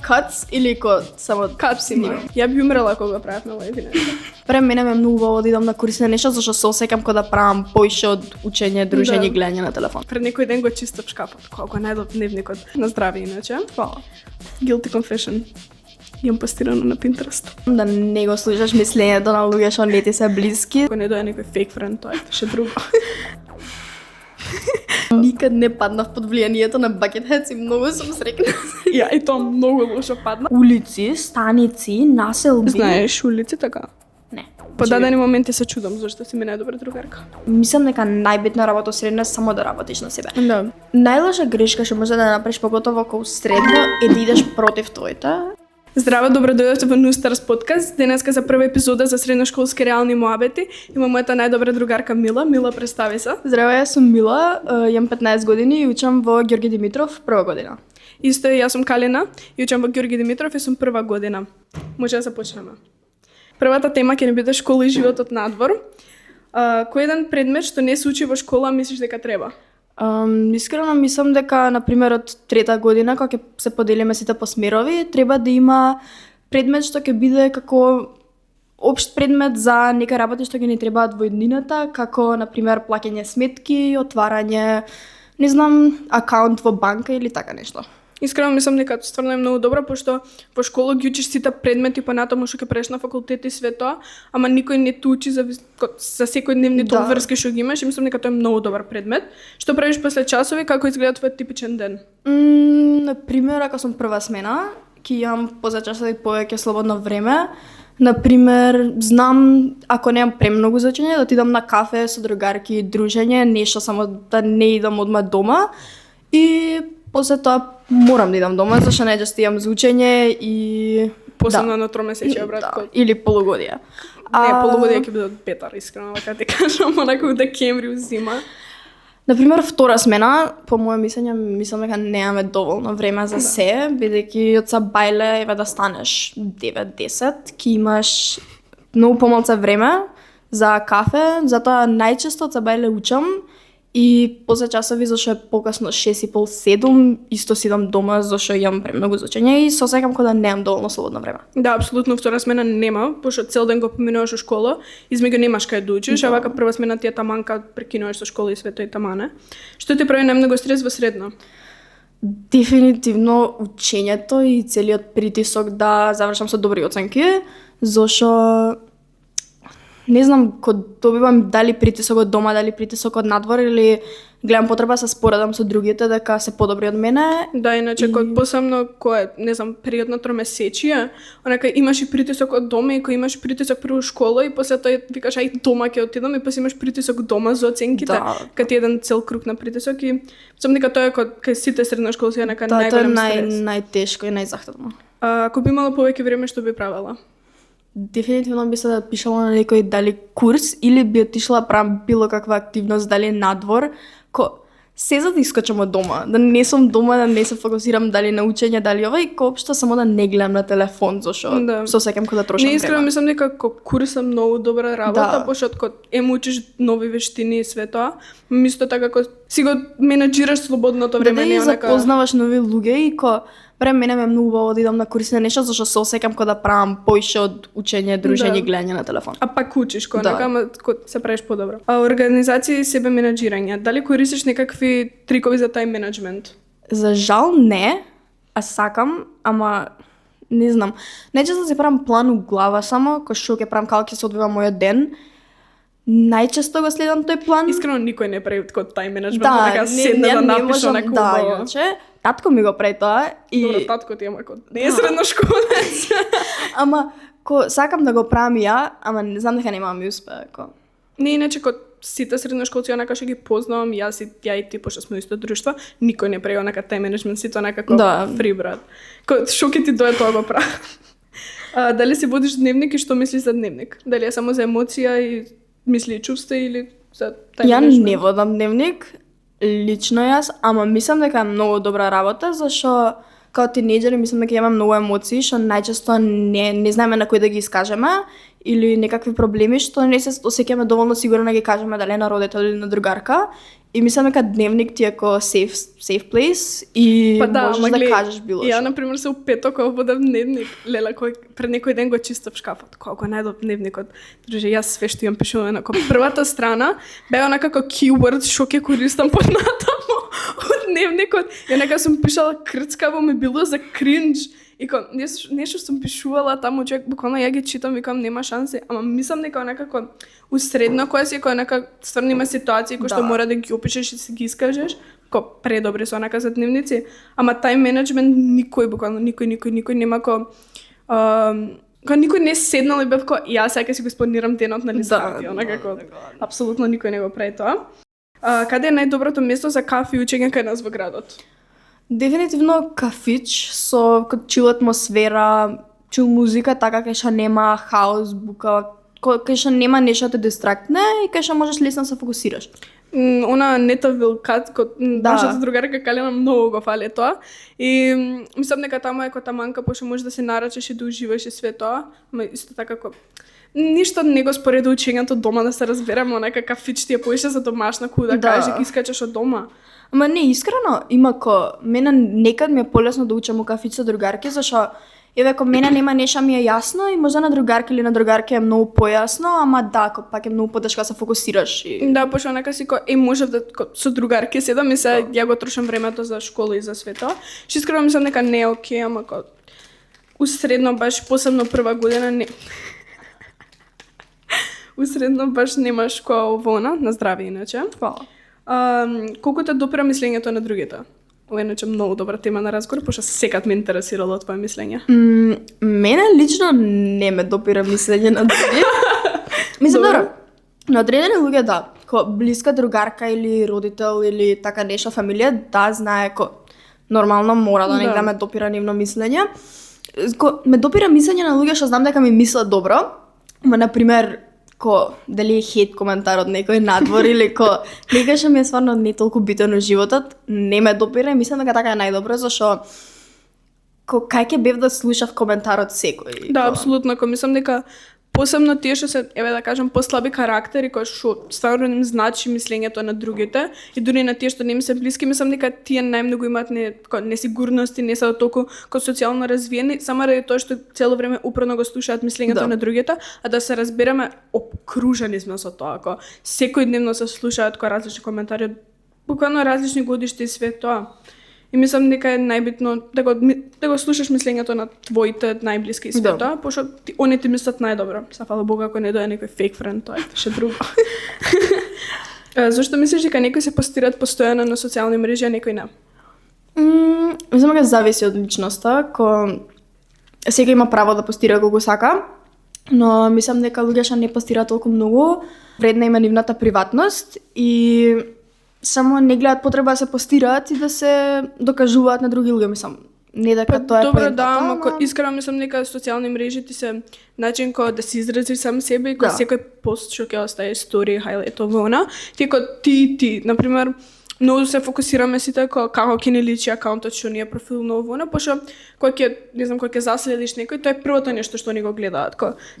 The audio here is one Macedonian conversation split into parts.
cuts или само Cuts има. Ја би умрела кога го правев на лајвине. Пре мене ме многу убаво да идам на курси на нешто, зашто се осеќам кога да правам поише од учење, дружење, гледање на телефон. Пред некој ден го чистав шкафот, кога го најдов дневникот на здраве иначе. Фала. Guilty confession. Имам постирано на Pinterest. Да не го слушаш мислењето на луѓе што не ти се блиски. Кога не дојде некој fake friend, тоа е ше друго. Никад не паднав под влијанието на Bucketheads и многу сум среќна. Ја, и тоа многу лошо падна. Улици, станици, населби. Знаеш улици така? Не. По дадени моменти се чудам зашто си ми најдобра другарка. Мислам дека најбитна работа во средно е само да работиш на себе. Да. Најлоша грешка што може да направиш поготово кога средно е да идеш против твоите. Здраво, добро дојдовте во Нустарс подкаст. Денеска за прва епизода за средношколски реални муабети. Има мојата најдобра другарка Мила. Мила, представи се. Здраво, јас сум Мила, имам 15 години и учам во Ѓорги Димитров прва година. Исто е, јас сум Калина и учам во Ѓорги Димитров и сум прва година. Може да започнеме. Првата тема ќе ни биде школа и животот надвор. Кој еден предмет што не се учи во школа мислиш дека треба? Искрено мислам дека, например, од трета година, кога ќе се поделиме сите по смерови, треба да има предмет што ќе биде како општ предмет за некои работи што ги не требаат во еднината, како, например, плаќање сметки, отварање, не знам, акаунт во банка или така нешто. Искрено мислам дека стварно е многу добро, пошто во школа ги учиш сите предмети понатаму што ќе правиш на факултет и све тоа, ама никој не те учи за секојдневните обврски што ги имаш и мислам дека тоа е многу добар предмет. Што правиш после часови, како изгледа твој типичен ден? Например, ако сум прва смена, ќе имам поза часови повеќе слободно време. Например, знам, ако немам премногу за учење, да отидам на кафе со другарки, дружење, нешто само да не идам одма дома. И после тоа морам да идам дома, зашто најчесто имам за учење и Посебно на тромесечие, брат. Да, или полугодија. Не, полугодија ќе биде бетар, искрено, вака ти кажам, онака у декември зима. Например, втора смена, по моје мислење, мислам дека немаме доволно време за се, бидејќи од сабајле еве да станеш 9-10, ќе имаш многу помалку време за кафе, затоа најчесто од сабајле учам и после часови зашто е покасно 6:30-7, исто си идам дома зашто имам премногу за учење и се осеќам кога немам доволно слободно време. Да, апсолутно втора смена нема, пошто цел ден го поминуваш во школа, измеѓу немаш кај да учиш, а вака прва смена ти е таманка, прекинуваш со школа и свето и тамане. Што ти прави најмногу стрес во средно? Дефинитивно учењето и целиот притисок да завршам со добри оценки, зашто не знам, кога добивам дали притисок од дома, дали притисок од надвор или гледам потреба да се споредам со другите дека се подобри од мене. Да, иначе кога посебно кога не знам, период на тромесечие, онака имаш и притисок од дома и кога имаш притисок прво школа и после тоа викаш ај дома ќе отидам и после имаш притисок дома за оценките, кај ти еден цел круг на притисок и сум дека тоа е кај сите средношколци онака најголем стрес. Тоа е најтешко и најзахтевно. Ако би имала повеќе време, што би правела? Дефинитивно би се да пишала на некој дали курс или би отишла правам било каква активност, дали надвор, се за да искачам од дома, да не сум дома, да не се фокусирам дали на учење, дали ова и коопшто само да не гледам на телефон, зашто се осеќам кога да трошам време. Не, искрено мислам дека курс е многу добра работа, пошто кога учиш нови вештини и све тоа, мисто така кога си го менаџираш слободното време, не онака. Да запознаваш нови луѓе и мене ме е многу убаво да идам на курси на нешто, зашто се осеќам кога да правам поише од учење, дружење, гледање на телефон. А пак учиш кога ама се правиш подобро. Организација и себе менаџирање. Дали користиш некакви трикови за тајм менеджмент? За жал не, а сакам, ама не знам. Најчесто си правам план у глава само, кој што ќе правам како ќе се одвива мојот ден. Најчесто го следам тој план. Искрено никој не прави тако тајм менеджмент, така седне да напише на куба. Да, иначе татко ми го прави тоа и добро, татко ти ама не е средношколец. Ама сакам да го правам ја, ама не знам дека нема ми успее. Не, иначе сите средношколци онака што ги познавам, ја и ти, пошто сме исто друштво, никој не прави онака тајм менеджмент, сите онака фри брат. Што ќе ти дое тоа го прави. Дали си водиш дневник и што мислиш за дневник? Дали е само за емоција и мисли и чувства или за тајм менеджмент? Ја не водам дневник, лично јас, ама мислам дека е многу добра работа, зашто као тинејџери мислам дека имам многу емоции, што најчесто не знаеме на кој да ги искажеме или некакви проблеми што не се осеќаме доволно сигурно да ги кажеме дали на родител или на другарка. И мислам дека дневник ти е како safe place и можеш да кажеш било што. Ја, например, се упето кога водам дневник. Лела, кој пред некој ден го чистав шкафот. Кога го најдов дневникот. Друже, јас све што имам пишуваме на првата страна, беа некако keyword што ќе користам поднатаму од дневникот. Ја нека сум пишала крцкаво, ми било за кринж. И нешто сум пишувала таму, човек, буквално ја ги читам, викам, нема шанси. Ама мислам дека некако усредно која си, која нека стварно има ситуации кои што мора да ги опишеш и си ги искажеш, ко предобри со онака за дневници. Ама тајм менеджмент никој, буквално никој нема ко никој не седнал и бев ко јас сега ќе си го спонирам денот на листати, онака како апсолутно никој не го прави тоа. Каде е најдоброто место за кафе и учење кај нас во градот? Дефинитивно кафич со чил атмосфера, чил музика, така кај што нема хаос, бука, кај што нема нешто те дистрактне и кај што можеш лесно се фокусираш. Она Нетавил Кат, нашата другарка Калина многу го фали тоа. И мислам дека таму е котаманка, пошто можеш да се нарачеш и да уживаш и све тоа, ама исто така како ништо не го спореди учењето дома, да се разбереме, онака кафич ти е поише за домашна куда кажеш ги искачеш од дома. Ама не, искрено, има мене некад ми е полесно да учам у кафич со другарки, зашто еве мене нема нешто ми е јасно и можда на другарки или на другарки е многу појасно, ама пак е многу потешко да се фокусираш. Да, пошто онака си можев да со другарки седам и се ја го трошам времето за школа и за све тоа. Што искрено мислам дека не е окей, ама усредно баш посебно прва година не. Усредно баш немаш која вона, на здраве иначе. Фала. Колку те допира мислењето на другите? Ова е иначе многу добра тема на разговор, пошто секад ме интересирало твое мислење. Мене лично не ме допира мислење на други. Мислам добро. На одредени луѓе блиска другарка или родител или така нешто фамилија, знае нормално мора да не ме допира нивно мислење. Ме допира мислење на луѓе што знам дека ми мислат добро, ма на пример дали е хейт коментар од некој надвор или некој што ми е стварно не толку битен во животот, не ме допира и мислам дека така е најдобро, зашто кај ќе бев да слушав коментар од секој. Да, апсолутно, мислам дека посебно тие што се, еве да кажам, послаби карактери, кои што стварно им значи мислењето на другите и дури на тие што не им се блиски, мислам дека тие најмногу имаат несигурности, не се толку социјално развиени, само ради тоа што цело време упорно го слушаат мислењето на другите, а да се разбереме, обкружени сме со тоа, секојдневно се слушаат различни коментари од буквално различни годишти и све тоа. И мислам дека е најбитно да го слушаш мислењето на твоите најблиски и све тоа, пошто они ти мислат најдобро. Фала Бога ако не дое некој фейк френд, тоа е ше друго. Зошто мислиш дека некои се постираат постојано на социјални мрежи, а некои не? Мислам дека зависи од личноста, секој има право да постира колку сака, но мислам дека луѓе што не постираат толку многу, вредна има нивната приватност и само не гледат потреба да се постираат и да се докажуваат на други луѓе, мислам. Не дека тоа е добро, ама искрено мислам дека социјални мрежи ти се начин да се изразиш сам себе и секој пост што ќе остае стори, хайлайт овона, ти, например, многу се фокусираме сите како ќе ни личи акаунтот што ни е профилно овона, пошто кој ќе заследиш некој, тоа е првото нешто што ни го гледаат.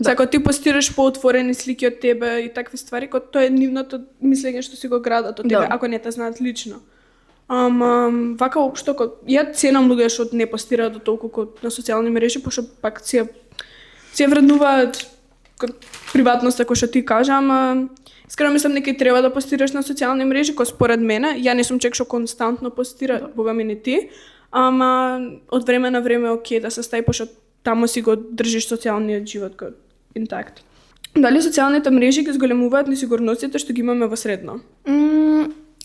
Ако ти постираш поотворени слики од тебе и такви ствари, тоа е нивното мислење што си го градат од тебе, ако не те знаат лично. Ама вака општо ја ценам луѓе што не постираат до толку на социјални мрежи, пошто пак си ја вреднуваат приватноста кој што ти кажам. Искрено мислам дека треба да постираш на социјални мрежи, според мене, ја не сум човек што константно постира, бога ми не ти, ама од време на време окей да се стаи, пошто таму си го држиш социјалниот живот интакт. Дали социјалните мрежи ги зголемуваат несигурностите што ги имаме во средно?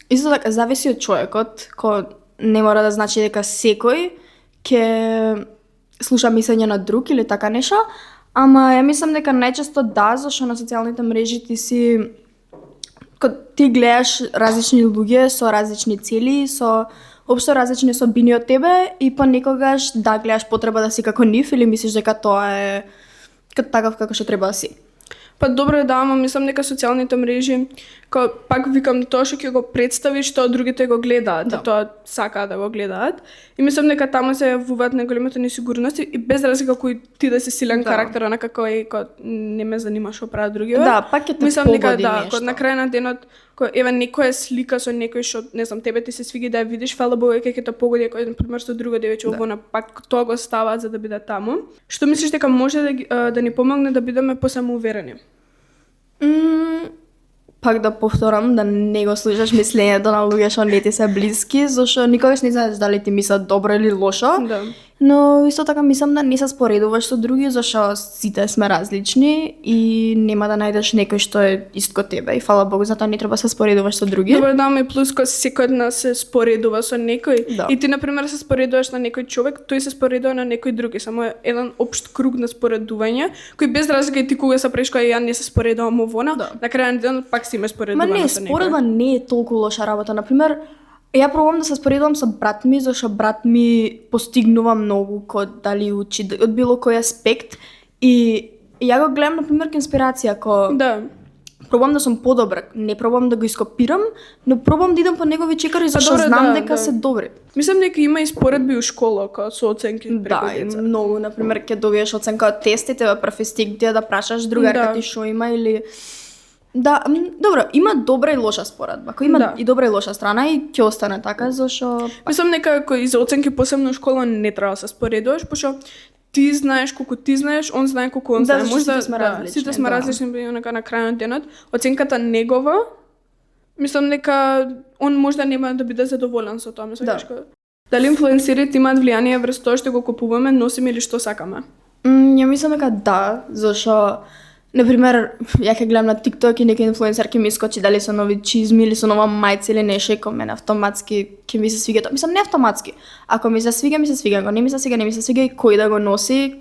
Исто така, зависи од човекот, не мора да значи дека секој ќе слуша мислење на друг или така нешто, ама ја мислам дека најчесто зашто на социјалните мрежи ти гледаш различни луѓе со различни цели, со општо различни особини од тебе и понекогаш гледаш потреба да си како нив или мислиш дека тоа е такав како што треба да си. Добро е ама мислам дека социјалните мрежи пак викам тоа што ќе го представиш, тоа другите го гледаат, тоа сакаат да го гледаат. И мислам дека таму се јавуваат најголемите несигурности и без разлика кој ти да си силен карактер, онака кој не ме занима што прават другиве. Да, пак ќе те погоди нешто. На крај на денот, еве некоја слика со некој што не знам, тебе ти се свиги да ја видиш, фала Богу ќе те погоди, кој на пример со друго девојче овона, пак тоа го ставаат за да биде таму. Што мислиш дека може да ни помогне да бидеме посамоуверени? Пак да повторам да не го слушаш мислењето на луѓе што не ти се блиски, зашто никогаш не знаеш дали ти мислат добро или лошо. Да. Но исто така мислам да не се споредуваш со други, зашто сите сме различни и нема да најдеш некој што е ист ко тебе. И фала Богу, затоа не треба се споредуваш со други. Добро, да, и плюс кога секој од нас се споредува со некој. Да. И ти на пример се споредуваш на некој човек, тој се споредува на некој друг, само е еден општ круг на споредување, кој без разлика и ти кога се преш кој ја не се споредувам овона, на крај на денот пак си ме споредуваш. Ма не, споредба не е толку лоша работа. На пример, ја пробувам да се споредувам со брат ми, зашто брат ми постигнува многу код дали учи од било кој аспект и ја го гледам на пример конспирација Да. Пробувам да сум подобра, не пробувам да го ископирам, но пробувам да идам по негови чекори зашто знам дека се добри. Мислам дека има и споредби у школа со оценки преку деца. деца. Да, многу, на пример, ќе добиеш оценка од тестите во прв стик, да прашаш другарка ти што има или да, добро, има добра и лоша споредба. Кој има и добра и лоша страна и ќе остане така, зашто мислам дека кој за оценки посебно у школа не треба да се споредуваш, пошто ти знаеш колку ти знаеш, он знае колку он знае. Сите сме различни. Сите сме различни, на крај на денот. Оценката негова, мислам дека он можда нема да биде задоволен со тоа, мислам дали инфлуенсерите имаат влијание врз тоа што го купуваме, носиме или што сакаме? Ја мислам дека да, зашто например, ја ќе гледам на TikTok и некој инфлуенсер ќе ми искочи дали со нови чизми или со нова мајца или нешто, кога мене автоматски ќе ми се свига тоа. Мислам не автоматски. Ако ми се свига, ако не ми се свига и кој да го носи,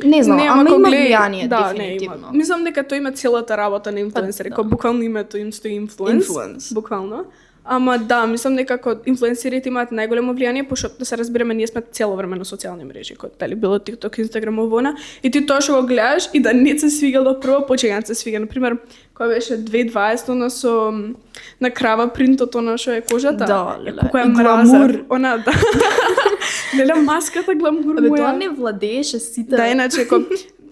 не знам, ама има влијание дефинитивно. Мислам дека тоа има целата работа на инфлуенсери, кога буквално името им стои инфлуенс, буквално. Ама да, мислам дека инфлуенсерите имаат најголемо влијание, пошто да се разбереме, ние сме цело време на социјални мрежи, дали било TikTok, Instagram, овона, и ти тоа што го гледаш и да не се свигало прво, почега се свига. Например, кога беше 2020 со на крава принтот она што е кожата. Да, која мраза. Она да. Леле маската гламур моја. Тоа не владееше сите. Да, иначе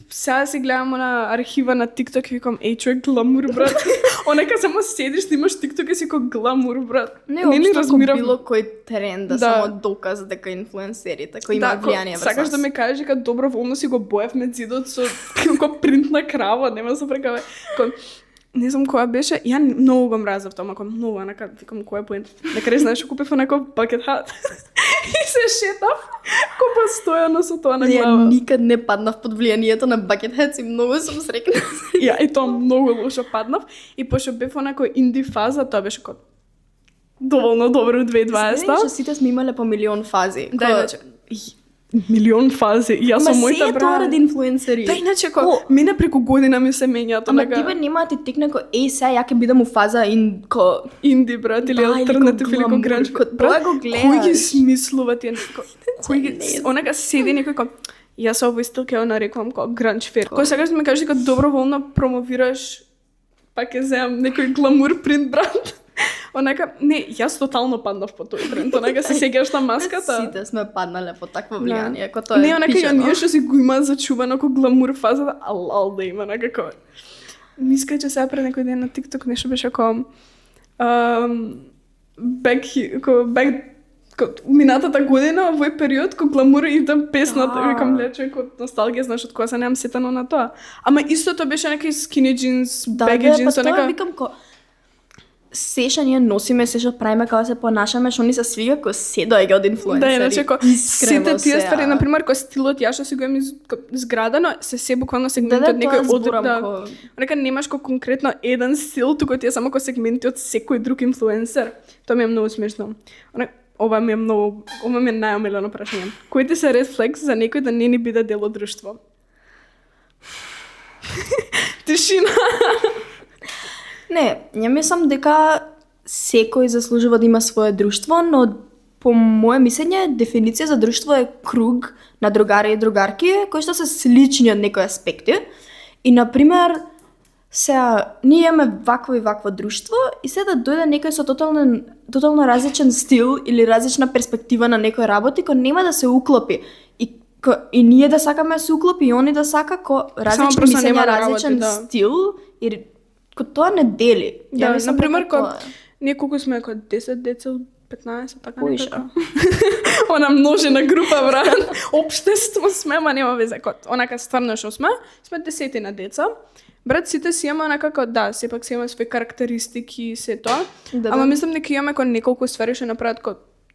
сега си гледам на архива на TikTok и викам, човек, гламур, брат. Онека само седиш, ти имаш TikTok и си ко гламур, брат. Не разбирам било кој тренд да само доказ дека инфлуенсерите кои имаат влијание врз нас. Сакаш да ме кажеш дека доброволно си го боевме зидот со принт на крава, нема се прекаве. Не знам која беше, ја многу го мразев тоа, многу, онака, викам, која е поент. На крај знаеш што купив онаков bucket hat. И се шетав, постојано со тоа на глава. Ја никад не паднав под влијанието на bucket hats и многу сум среќна. Ја, и тоа многу лошо паднав. И пошто бев онако инди фаза, тоа беше доволно добро 2020. Знаеш, сите сме имале по милион фази. Да, иначе. Милион фази. И јас сум мојта брат. Ма се тоа ради инфлуенсери. Да, иначе мене преку година ми се менја тоа. Ама тебе нема ти текне сега ја ќе бидам у фаза инди брат или алтернатив или гранж. Тоа го гледаш. Кој ги смислува тие кој ги онака седи некој јас овој стил ќе нарекувам гранж фер. Кој сакаш да ми кажеш дека доброволно промовираш пак ќе земам некој гламур принт брат. Онака, не, јас тотално паднав по тој тренд, онака се сеќаваш на маската. Сите сме паднале по такво влијание, ако тоа е. Не, онака ја ние што си го има зачувано ко гламур фаза, алал да има некако. Мислам че сега пред некој ден на TikTok нешто беше минатата година, овој период, ко гламур идам песната, викам лече, ко носталгија, знаеш, од која се немам сетано на тоа. Ама истото беше некој skinny jeans, baggy jeans, онака. Да, викам се што ние носиме, се што правиме, кога се понашаме, што ни се свига, кој се доаѓа од инфлуенсери. Да, иначе, сите тие ствари, например, кој стилот ја што си го имам изградено, се буквално сегменти од некој одроб. Нека немаш конкретно еден стил, туку тие само сегменти од секој друг инфлуенсер. Тоа ми е многу смешно. Ова ми е најомилено прашање. Кои ти се ред флекс за некој да не ни биде дел од друштво? Тишина. Не, ја мислам дека секој заслужува да има свое друштво, но по моје мислење дефиниција за друштво е круг на другари и другарки кои што се слични од некои аспекти. И на пример, Сега, ние имаме вакво и вакво друштво и сега да дојде некој со тотално различен стил или различна перспектива на некој работи, кој нема да се уклопи. И ние да сакаме да се уклопи, и они да сака различни мислења, различен стил, и тоа не дели. Да, например, ние колку сме, 10 деца, 15, така некако. Она множина група, брат. Општество сме, ма нема везе. Онака стварно што сме 10 деца. Брат, сите си има некако, сепак си има своји карактеристики и се тоа. Ама мислам дека имаме неколку ствари што направат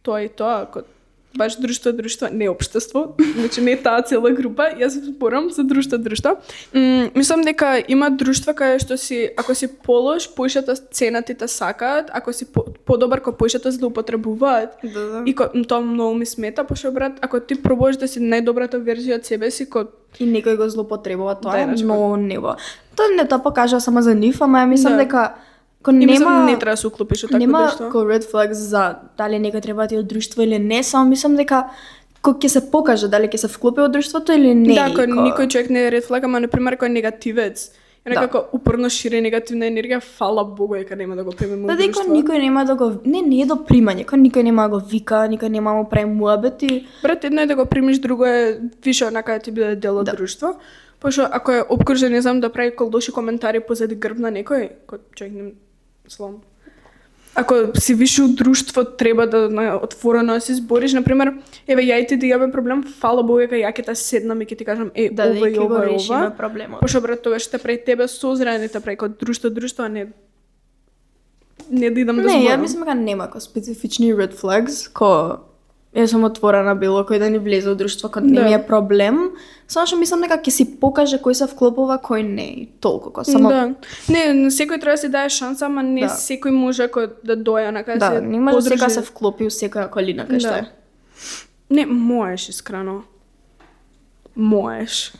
тоа и тоа, баш друштво, не општество, значи не таа цела група, јас се спорам за друштво. Мислам дека има друштва кај што ако си полош, поишата ценати те сакаат, ако си подобар кој поишата злоупотребуваат. И тоа многу ми смета, пошто брат, ако ти пробуваш да си најдобрата верзија од себе си, и некој го злоупотребува, тоа е многу небо. Тоа не тоа покажа само за нив, ама ја мислам дека нема не треба да се уклопиш од такво друштво. Нема red flags за дали некој треба да е од друштво или не, само мислам дека ќе се покаже дали ќе се вклопи од друштвото или не. Да, никој човек не е red flag, ама на пример кој негативец. И некако упорно шири негативна енергија, фала Богу дека нема да го примеме од друштво. Да, никој нема да го не е до примање, никој нема да го вика, никој нема да му прави муабети. Брат, едно е да го примиш, друго е више онака да ти биде дел од друштво. Пошто ако е опкружен, не знам, да прави колдоши коментари позади грб на некој, човек не слом. Ако си више од друштво, треба да отворено се збориш. Например, ја и ти да имаме проблем, фала Богу дека ја ќе те седнам и ќе ти кажам ова и ова. Пошто брат, тоа што прави тебе созрени, те прави друштво, а не да идам да зборам. Не, ја мислам дека нема специфични red flags, Јас сум отворена било кој да ни влезе од друштво, не ми е проблем. Само што мислам дека ќе си покаже кој се вклопува, кој не, и толку. Само... Да. Не, секој треба да си даде шанса, ама не секој може да доја на кај се. Да, не може дека се вклопи у секоја колина кај што е. Не, можеш искрено. Можеш.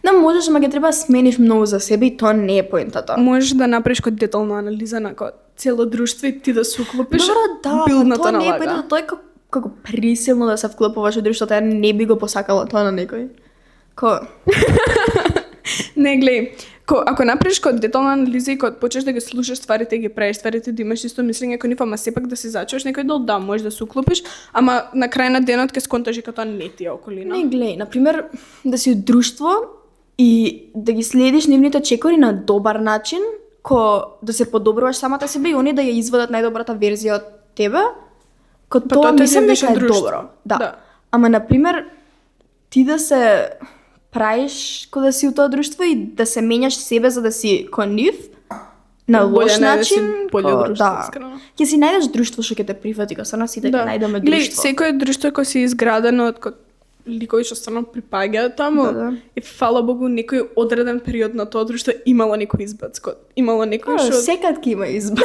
Да, можеш, ама ќе треба да смениш многу за себе и тоа не е поентата. Можеш да направиш детална анализа на цело друштво и ти да се уклопиш. Билдната тоа налага. Не е поентата, тоа е како присилно да се вклопуваш од друштвото, ја не би го посакала тоа на некој. Не, глеј, ако направиш детална анализа и почнеш да ги слушаш стварите и ги правиш стварите, да имаш исто мислење како нив, ама сепак да се зачуваш некој дел, можеш да се уклопиш, ама на крај на денот ќе сконташ дека тоа не ти е околина. Не, глеј, например, да си од друштво и да ги следиш нивните чекори на добар начин, да се подобруваш самата себе и они да ја извадат најдобрата верзија од тебе. Тоа мислам дека е добро. Да. Ама, например, ти да се правиш кога да си у тоа друштво и да се менјаш себе за да си кон нив, на лош начин, ќе си најдеш друштво што ќе те прифати, кога сите ќе најдеме друштво. Глеј, секој друштво кој си изградено од ликови што стварно припаѓаат таму, и фала Богу, некој одреден период на тоа друштво имало некој избац. Имало некој што... Секад ќе има избац.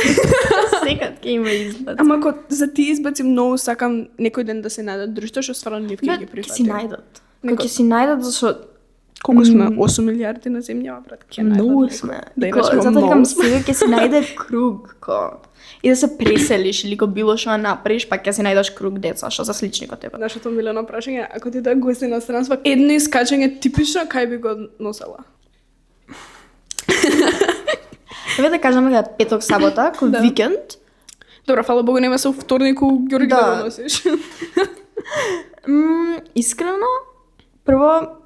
Секад ќе има избац. Ама за тие избаци многу сакам некој ден да се најдат друштво што стварно нив ќе ги прифати. Ќе си најдат. Ќе си најдат зашто... Колку сме? 8 милиарди на земја, брат. Многу сме. Затоа викам сега ќе си најде круг. И да се преселиш или било што направиш, па ќе си најдеш круг деца што се слични кон тебе. Нашето милено прашање, ако ти да гости на странство, едно искачање типично кај би го носела? Еве да кажеме дека петок, сабота, викенд. Добро, фала Богу, нема се у вторнику Ѓорги да го носиш. Искрено, прво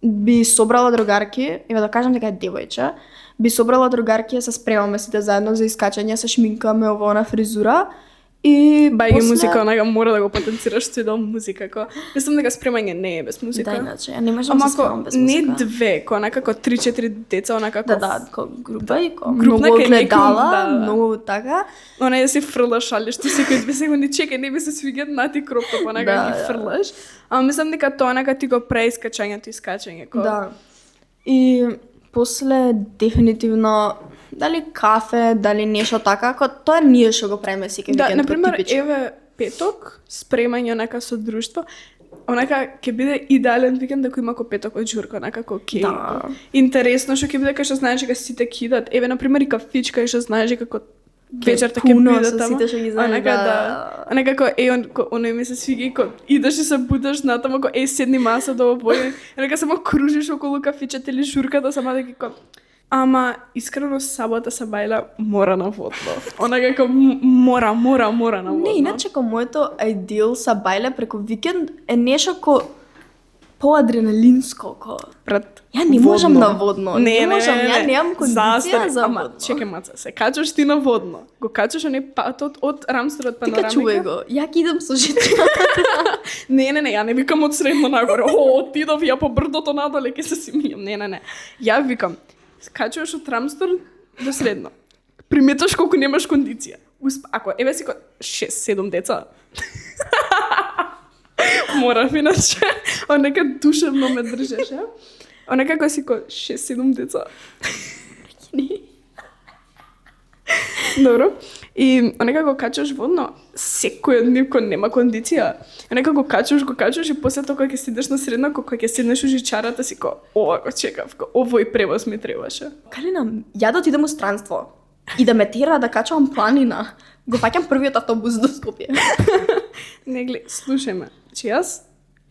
би собрала другарки, еве да кажам дека е девојче, би собрала другарки, се спремаме сите заедно за искачање, се шминкаме, ово на фризура и бајге музика, онага мора да го потенцираш тој дел музика, мислам дека спремање не е без музика. Да, иначе, ја не можам да се спремам без музика. Не две, онака 3-4 деца, онака да, група и многу гледала, многу така. Она да си фрлаш шали што секој 2 секунди чекај, не би се свиѓаат на ти кроптоп, онака ги фрлаш. Ама мислам дека тоа онака ти го преискачањето и искачање. Да. И после дефинитивно дали кафе, дали нешто така, тоа ние што го правиме секој викенд. Да, например, еве петок, спремање онака со друштво, онака ќе биде идеален викенд ако има петок од журка, онака кеј. Да. Интересно што ќе биде кај што знаеш дека сите кидат. Еве на пример и кафичка што знаеш дека вечерта ќе биде таму. Онака како оној ми се свиѓа и идеш и се будеш натаму седни маса до обој. Онака само кружиш околу кафичето или журката сама да ги Ама искрено сабота се бајла мора на водно. Она како мора на водно. Не, иначе ко моето идеал са бајле преку викенд е нешто ко поадреналинско ко. Брат, Ја не можам на водно. Не можам, ја немам кондиција за ама, водно. чекај маца, се качуваш ти на водно. Го качуваш оне патот од Рамстер од Ти качувај панорамика. го. Ја ќе идам со житра. Не, ја не викам од средно нагоре. Отидов ја по брдото надоле ќе се симијам. Не. Ја викам, качуваш од Рамстер до средно. Приметуваш колку немаш кондиција. Ако еве си 6-7 деца. Морав иначе. Онека душевно ме држеше. Онека кој си 6-7 деца. Добро. И онека го качуваш водно, секој од нив кој нема кондиција. Онека го качуваш и после тоа кога ќе седеш на средно, кога ќе седнеш у жичарата си го чекав, овој превоз ми требаше. Калина, ја да отидам у странство и да ме тера да качувам планина. Го фаќам првиот автобус до Скопје. Не гледај, слушај ме. Че јас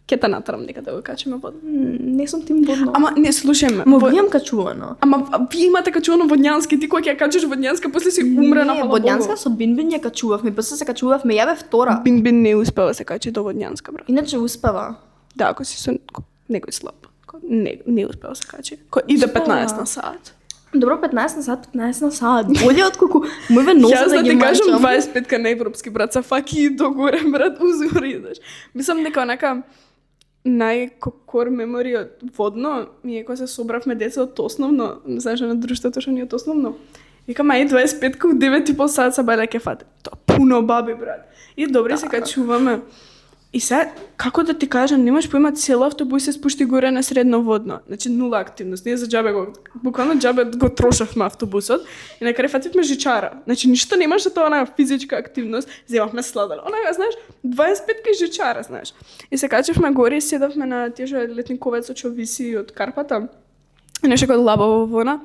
ќе те натарам дека да го качиме водно. Не сум тим водно. Ама не слушај ме. Ма имам качувано. Ама вие имате качувано водњански, ти кога ќе ја качиш водњанска, после си умре на фала Богу. Водњанска со Бинбин ја качувавме, после се качувавме, ја бев втора. Бинбин не успева се качи до водњанска, брат. Иначе успева. Да, ако си со некој слаб. Не успева се качи. Иде 15 на сат. Добро, 15 на сат. Боле отколку мојве нозе Јас да да ги ти кажам мачам. 25 на европски, брат, са факи догоре, брат, узори идеш. Мислам дека онака најкор мемори од водно ми е кога се собравме деца од основно, не знаеш на друштвото што ни од основно. Викам, ај 25 ка 9,5 сат са бајле ќе фате. Тоа пуно баби, брат. И добре се качуваме. И се, како да ти кажам, немаш поима, цел автобус се спушти горе на средно водно. Значи нула активност. Ние за џабе буквално џабе го трошавме автобусот и на крај фативме жичара. Значи ништо немаше тоа на физичка активност. Земавме сладоле. Она, знаеш, 25 кај жичара, знаеш. И се качевме горе и седавме на тие летниковец што виси од Карпата. И нешто како лабава вона.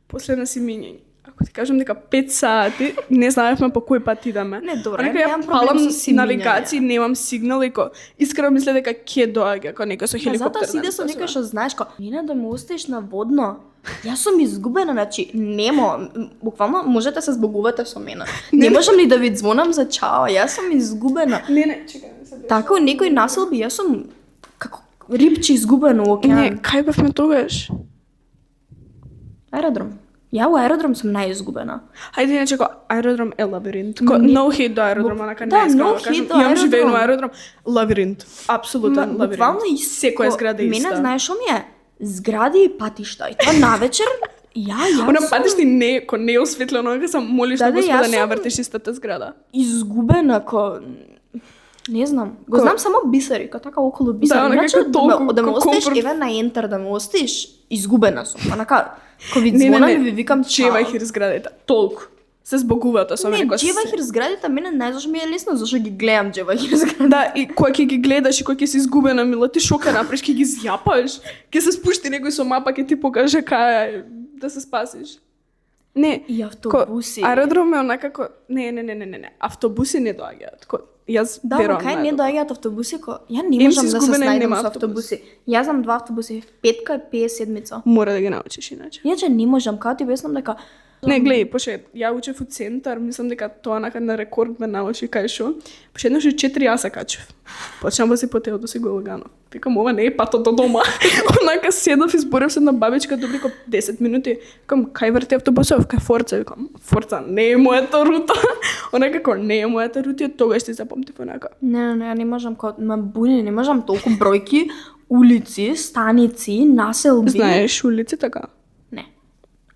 После на симињење. Ако ти кажам дека 5 сати, не знаевме по кој пат идеме. Не, добре, немам проблем со симињење. навигација, немам сигнал и искрено мисле дека ќе доаѓа кога некој со хеликоптер. Затоа си иде со некој што знаеш ко. Нина да ме оставиш на водно. Јас сум изгубена, значи немо, буквално можете се збогувате со мене. Не можам ни да ви звонам за чао, јас сум изгубена. Не, чекај, не се. Така некој населби, јас сум како рибче изгубено во океан. Не, кај бевме тогаш? Аеродром. Ја во аеродром сум најизгубена. Хајде, иначе аеродром е лабиринт. No hate до аеродром, онака Да, не no искам да hate кажам. до Јам живеен аеродром. во аеродром, лабиринт. Апсолутен лабиринт. Буквално исто. Секоја зграда е иста. Мене знаеш што ми е? Згради и патишта. И тоа навечер ја Она сум патишти не е осветлено, дека сам молиш Да, на да, Господа јас не ја сум- вртиш истата зграда. изгубена ко не знам. Го знам само бисери, ка така околу бисери. Да, онака Иначе како толку, да ме како оставиш комфорт. еве на ентер да ме оставиш, изгубена сум. Онака ко ви Не, звонам и ви викам чао. Чевајхир зградите. Толку. Се збогуваат со Не, мене. Джевахир зградите мене најзашто ми е лесно зашто ги гледам Джевахир зградите. Да, и кога ќе ги гледаш и кога ќе си изгубена, мила, ти шока направиш, ќе ги зјапаш, ќе се спушти некој со мапа, ќе ти покаже кај е да се спасиш. Не, И автобуси. аеродром е онака ко... Не. Автобуси не доаѓаат. Јас Да, верувам. кај не доаѓаат автобуси ко ја не Им можам си да се изгубена и снајдам нема со автобус. автобуси. Јас знам 2 автобуси, петка и 57-ца. Мора да ги научиш иначе. Иначе не можам, како ти обяснам дека Не, гледај, пошто ја учев у центар, мислам дека тоа нака на рекорд ме научи кај шо. Пошто еднаш 4 јаса качев. Почнав да си по Теодоси Голаганов. Викам, ова не е патот до дома. Онака седав и зборев се на бабичка добри ко 10 минути. Викам, кај врти автобусов? Кај Форца? Викам, Форца не е мојата рута. Онака како не е мојата рута, тогаш ти запомтив онака. не, не можам као ма буни, не можам толку бројки, улици, станици, населби. Знаеш улици така? Не.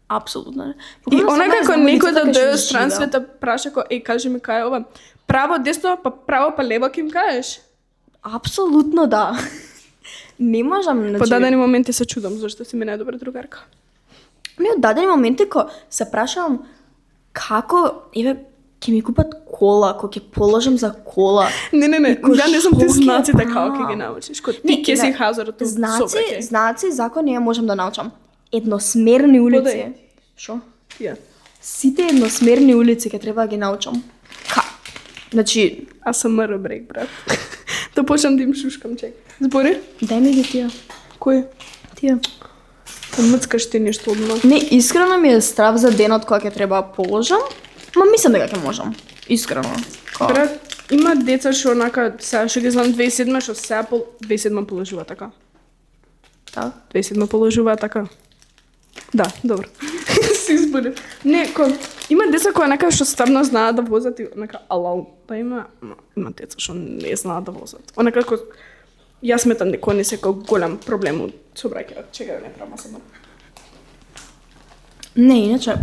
Апсолутно не. И Буквално онака само како знам некој да улицата кај што дојде од живеам. стран света праша ко кажи ми кај е ова. Право десно, па право па лево ќе им кажеш. Апсолутно да. Не можам, значи. По дадени моменти се чудам зашто си ми најдобра другарка. Ми од дадени моменти ко се прашувам како еве ќе ми купат кола, кога ќе положам за кола. Не, Ико ја не знам ти што ќе знаците правам? како ќе ги научиш. Ко Не, ти ќе си не, хазарот од Знаци, закони ја можам да научам. Едносмерни улици. Подај. Шо? Ја. Сите едносмерни улици ќе треба да ги научам. Значи, АСМР брек, брат. Да почнам да им шушкам, чек. Збори? дај ми ги тие. Кој? Тие. Мцкаш ти нешто одма. Не, искрено ми е страв за денот кога ќе треба да положам, ма мислам дека ќе можам. Искрено. Брат, има деца што онака, сега што ги знам 2007 што сега 2007 положува така. Да. 2007 положува така. Да, добро. Си избуди. Не, има деца кои онака што стварно знаат да возат и онака алал, па има деца што не знаат да возат. Онака јас сметам дека не се голем проблем од сообраќајот. Чекај, не правам само. Не, иначе,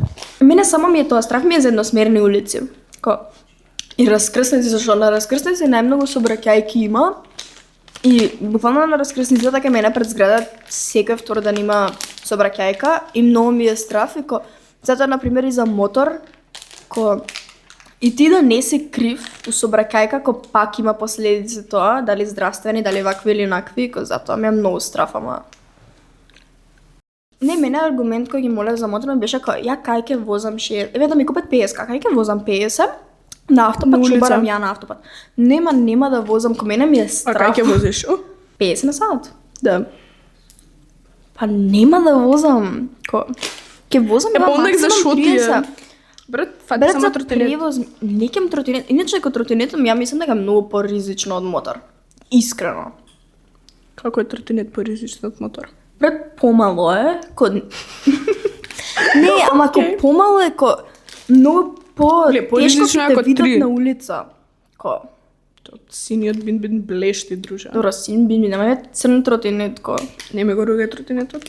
мене само ми е тоа, страх ми е за едносмерни улици. И раскрсници, зашто на раскрсници најмногу сообраќајки има. И буквално на раскрсницата кај мене пред зграда секој втор ден има сообраќајка и многу ми е страв и затоа на пример и за мотор и ти да не си крив у сообраќајка пак има последици тоа, дали здравствени, дали вакви или онакви, затоа ми е многу страв, ама не, мене аргумент кој ги молев за мотор беше ја кај ќе возам еве да ми купат 50, кај ќе возам 50 на автопат, што барам ја на автопат. Нема да возам, ко мене ми е страв. А кај ќе возиш? 50 на сат. Да. Па нема да возам. Ќе возам на максимум 30. Брат, фати само тротинет. Превоз, не кем тротинет. Иначе ко тротинетом ја мислам дека е многу поризично од мотор. Искрено. Како е тротинет поризично од мотор? Брат, помало е. Не, ама помало е многу по-тешко ќе те видат на улица. Синиот бин блешти, дружа. Добро, син бин, ама црн тротинет Не ме го ругај тротинетот.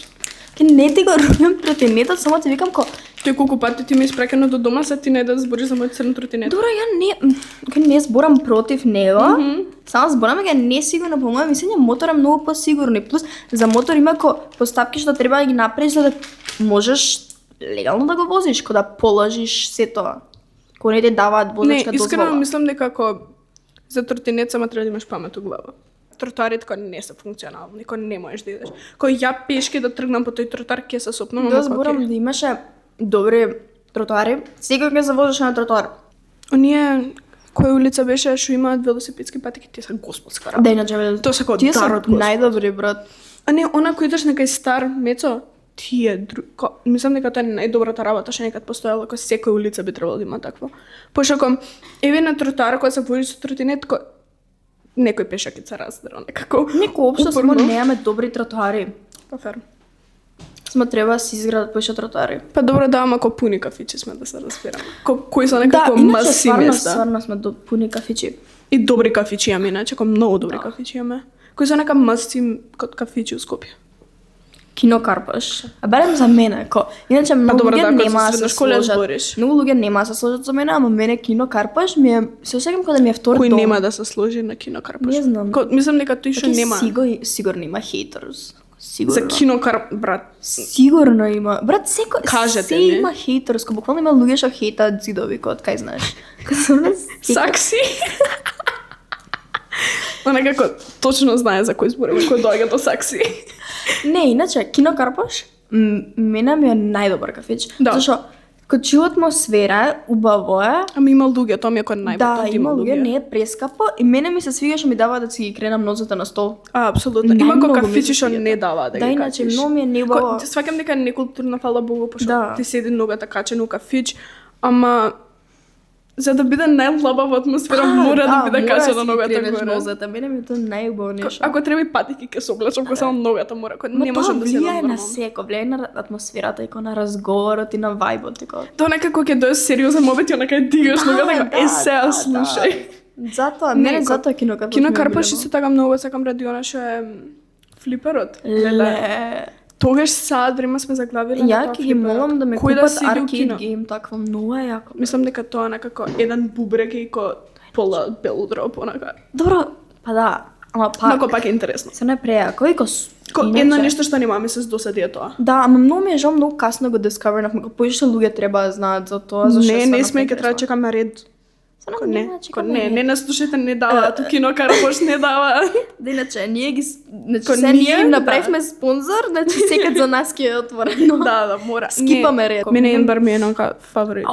Не ти го ругам тротинетот, само ти викам Тој колку пати ти ми испрекано до дома, се ти не да збориш за мојот црн тротинет. Добро, ја не зборам против него. Само зборам дека не е сигурно, по моје мислење, мотор е многу посигурно. Плюс за мотор има постапки што треба да ги направиш за да можеш легално да го возиш, да положиш се тоа. Не ти даваат возачка дозвола. Не, искрено мислам дека за тротинет само треба да имаш памет у глава. Тротоарите не се функционални, не можеш да идеш. Ја пешки да тргнам по тој тротоар ќе се сопнам. Да зборам да имаше добри тротоари, секој ќе завозиш на тротоар. Оние која улица беше што имаат велосипедски патеки, тие се господска работа. Да, иначе тоа се дар од Господ. Најдобри, брат. А не, она кој идеш некај стар мецо, тие мислам дека тоа е најдобрата работа што некад постоела, кога секоја улица би требало да има такво. Пошто еве на тротоар кога се возиш со тротинет, некој пешак се раздрал некако. Некој општо само немаме добри тротоари. Па фер. Сме треба да се изградат поише тротоари. Па добро да, ама пуни кафичи сме да се разбираме. Кои се некако маси места. Стварно сме пуни кафичи. И добри кафичи имаме, иначе многу добри кафичи имаме. Кои се нека маси кафичи у Скопје. Кино Карпаш. А барем за мене, иначе многу луѓе нема да се сложат. Многу луѓе нема да се сложат за мене, ама мене Кино Карпаш ми е се осеќам кога ми е втор дом. Кој нема да се сложи на Кино Карпаш? Не знам. Мислам дека тој што нема. Сигурно има хејтерс. Сигурно. За Кино Карпаш, брат. Сигурно има. Брат, кажете ми. Има хејтерс, буквално има луѓе што хејтаат зидови, кај знаеш. Сакси. Она како точно знае за кој зборува, кој доаѓа до Сакси. Не, иначе, Кино Карпаш, мене ми е најдобар кафич. Да. Зашо, чил атмосфера, убаво е. Ама има луѓе, тоа ми е кој најбитно. Да, има луѓе, не е прескапо. И мене ми се свига што ми дава да си ги кренам нозете на стол. Апсолутно. Има кој кафичи што не дава да ги качиш. Да, иначе, многу ми е неубаво. Сваќам дека е некултурно, фала Богу, пошто ти седи ногата качена у кафич, ама за да биде најлабава атмосфера, мора да биде качена ногата горе. Нозете, мене ми е тоа најубаво нешто. Ако треба и патики ќе се облачам, кога само ногата мора, не можам да седам нормално. Тоа влијае на секој, влијае на атмосферата и на разговорот и на вајбот и Тоа некако ќе дојде сериозен момент и онака дигаш ногата, сега слушај. Затоа, мене затоа Кино Карпаш. Кино Карпаш исто така многу сакам радиона што е флиперот. Тогаш сад време сме заглавили на тоа. Ја ќе ги молам да ме купат аркейд гейм, такво многу е јако. Мислам дека тоа некако еден бубрек и пола белудроп онака. Добро, па да, ама пак е интересно. Се не прејако и едно нешто што нема ми се досади е тоа. Да, ама многу ми е жал, многу касно го дискавернав, поише луѓе треба да знаат за тоа, зашто не сме ќе треба чекаме ред. Не нас слушате, не даваат, Кино Карпаш не даваат. Да, иначе, ние им направивме спонзор, значи секад за нас ќе е отворено. Да, мора. Скипаме ред. Мене Инбар ми е еднока фаворит.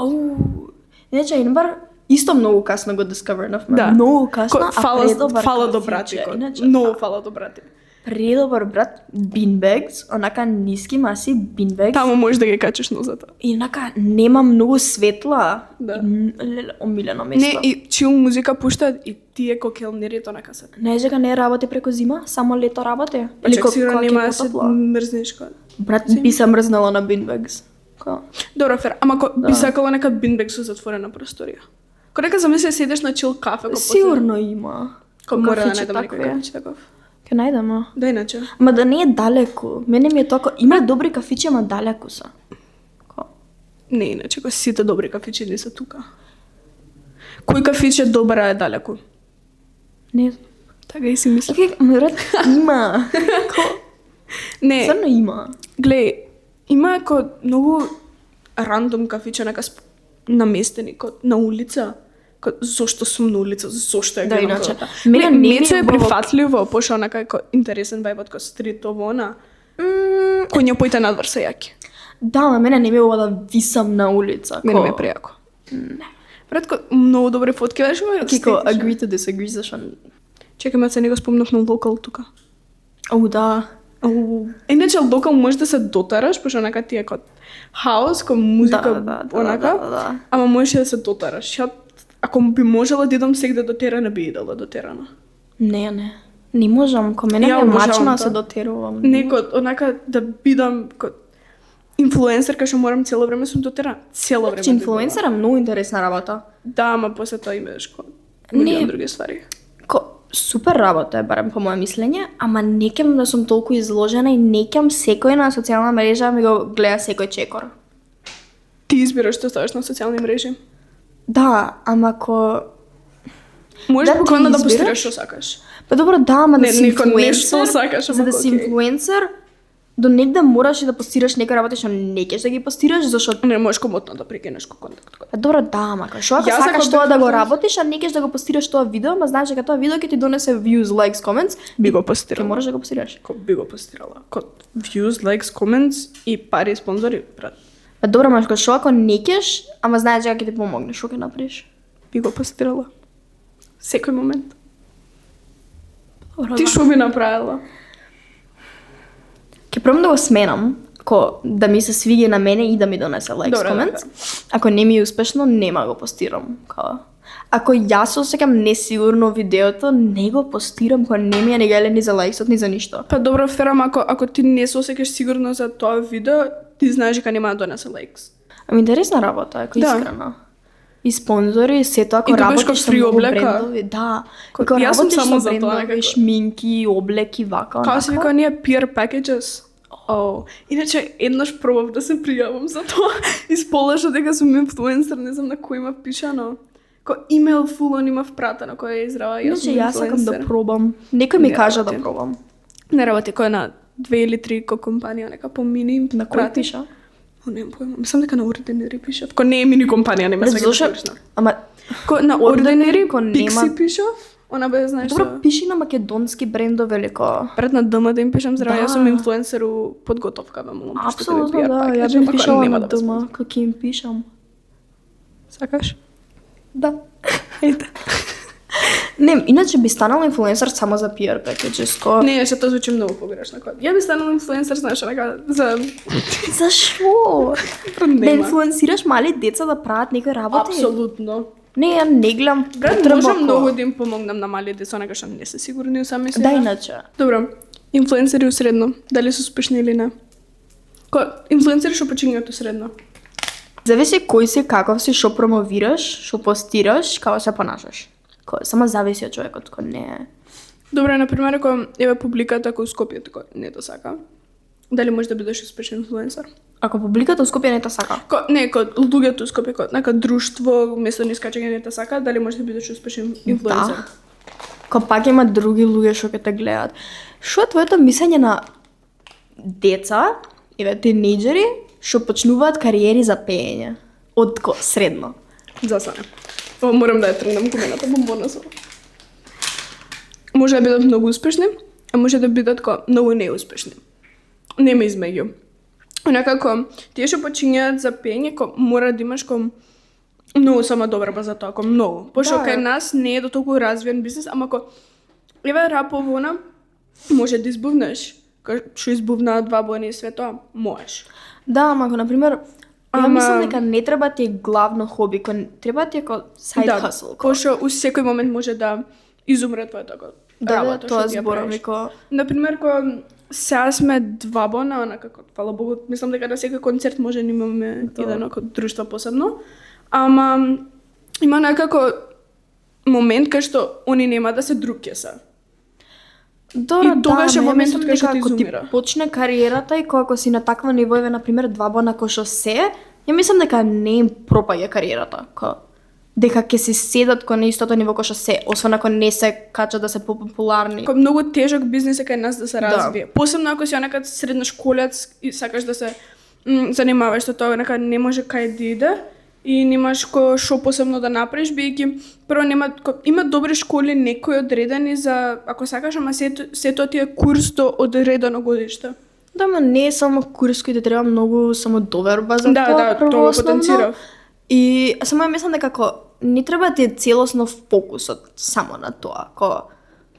Иначе, Инбар исто многу касно го дискавернавме. Да. Многу касно, фала до братикот. Многу фала до братикот. Предобар брат, beanbags, онака ниски маси beanbags. Таму можеш да ги качиш нозата. И онака нема многу светла. Да. Леле, омилено место. Не, и чил музика пуштаат и тие кокелнерите онака се. Не, дека не работи преку зима, само лето работи. Па чак сигурно нема да се мрзнеш кога. Брат, би се мрзнала на beanbags. Добро, фер, ама би сакала нека beanbag со затворена просторија. Ко нека замисли седеш на чил кафе, ко сигурно има. Ко мора да најдам некој кафич таков. Ке најдам, Да иначе. Ама да не е далеку. Мене ми е толку... Има добри кафичи, ама далеку се. Не, иначе, ко сите добри кафичи не се тука. Кој кафич е добар, а е далеку? Не. Така и си мислам. Брат, има. Не. Сърно има. Глеј, има ко многу рандом кафича наместени на улица. Зошто сум на улица, зошто е гледам иначе. тоа. Мене не ми се е прифатливо, пошто онака е интересен вајбот ко стритово, она. Коњопоите надвор се јаки. Да, ама мене не ми е да висам на улица. Мене ми е прејако. Не. Претко, многу добри фотки, знаеш ме? Кико, agree to disagree, зашто... Чекаме, се не го спомнав на локал тука. О, да. Иначе локал може да се дотараш, пошто онака ти е код хаос, ко музика, онака, ама можеш да се дотараш. Ја, ако би можела да идам сега до терена, би идала до терена. Не. Не можам, ко мене ми е мачно да се дотерувам. Не, онака да бидам инфлуенсер, кај што морам цело време сум до терена. Цело време. Че инфлуенсер е многу интересна работа. Да, ама после тоа имаш милион други ствари. Супер работа е, барем по моје мислење, ама не кем да сум толку изложена и не кем секој на социјална мрежа ми го гледа секој чекор. Ти избираш што ставаш на социјални мрежи? Да, ама можеш буквално да постираш што сакаш. Па добро, да, ама да си инфлуенсер, сакаш, за да си инфлуенсер, до негде мораш и да постираш некои работи што не кеш да ги постираш, зашто не можеш комотно да прекинеш ко контакт. Па добро, да, ама што ако сакаш тоа да го работиш, а не кеш да го постираш тоа видео, ама знаеш дека тоа видео ќе ти донесе views, likes, comments, би го постирала. Ќе мораш да го постираш. Би го постирала. Views, likes, comments и пари спонзори, брат. Па добро, ама што ако не кеш, ама знаеш дека ќе ти помогне, што ќе направиш? Би го постирала. Секој момент. Добро, ти што би направила? Ќе пробам да го сменам, да ми се свиѓа на мене и да ми донесе likes, comments. Ако не ми е успешно, нема го постирам. Ако јас се осеќам несигурно видеото, не го постирам, кога не ми е негале ни за лајксот, ни за ништо. Па добро, Ферам, ако ти не се осеќаш сигурно за тоа видео, ти знаеш дека нема да донесе лајкс. Ами интересна работа, ако искрено. И спонзори, сето ако работиш со многу брендови, да. Ако работиш со брендови, шминки, облеки, вака, онака. Као се вика ние peer packages. Иначе еднаш пробав да се пријавам за тоа. Исполнеше дека сум инфлуенсер, не знам на кој има пишано. Имейл фулон имав пратено кој е израва, јас сум инфлуенсер. Јас сакам да пробам. Некој ми кажа да пробам. Не работи кој на 2 или 3 компанија, нека по мини на кој пиша? Немам појма. Мислам дека на Ordinary пишат. Не е мини компанија, нема сега точно. Ама на Ordinary Pixi пишав. Она бе, знаеш што? Добро, пиши на македонски брендови или Пред на ДМ да им пишам здраво, јас сум инфлуенсер у подготовка, бе, молам. Апсолутно, да, ја би пишала на ДМ, како им пишам. Сакаш? Да. Ајде. Не, иначе би станала инфлуенсер само за PR packages, Не, што тоа звучи многу погрешно. Ја би станала инфлуенсер, знаеш, нека за Зашо? Да инфлуенсираш мали деца да прават некои работи? Апсолутно. Не, ја не гледам потреба. Можам многу да им помогнам на мали деца, нека што не се сигурни у сами себе. Да, иначе. Добро. Инфлуенсери усредно, дали се успешни или не? Инфлуенсери што почињаат усредно? Зависи кој си, каков си, што промовираш, што постираш, како се понашаш. Само зависи од човекот, кој не е. Добре, например, ако еве публиката ако Скопје тако не то сака, дали може да бидеш успешен инфлуенсер? Ако публиката Скопје не то сака? Не, луѓето Скопје, нека друштво, место низ качење не то сака, дали може да бидеш успешен инфлуенсер? Да. Пак има други луѓе што ќе те гледаат. Што е твоето мислење на деца, еве тинејџери, што почнуваат кариери за пеење? Од средно? Засане. Морам да ја тргнам комената бомбона со. Може да бидат многу успешни, а може да бидат многу неуспешни. Нема измеѓу. Некако, тие што почињаат за пење, мора да имаш многу самодобрба за тоа, многу. Пошто кај нас не е до толку развиен бизнес, ама еве раповона, може да избувнеш. Што избувнаа 2 бони и све тоа, можеш. Да, ама ако, например, ја мислам дека не треба ти е главно хоби, треба ти е како side hustle. Пошто у секој момент може да изумре твоето работа. Тоа зборам, веко... Например, кога сега сме 2 бона, онака, фала Богу, мислам дека на секој концерт може да имаме едно како друштво посебно. Ама има некако момент кај што они нема да се друг ќе се. Добро, и тогаш е моментот кај што ти ти изумира. почне кариерата и кога си на таква нивоје, например, 2 бона кој што се, ја мислам дека не им пропаѓа кариерата, дека ќе се седат кон истото ниво кој што се, освен ако не се качат да се популарни. Кој многу тежок бизнис е кај нас да се развие. Посебно ако си онакад средношколец и сакаш да се занимаваш со тоа, нека не може кај да иде и немаш што посебно да направиш, бидејќи прво има добри школи некои одредени за ако сакаш, ама сето ти е курс до одредено годиште. Да, ма не е само курс кој ти треба многу самодоверба за тоа. Да, тоа го потенцирав. И само ја мислам дека не треба ти е целосно фокусот само на тоа.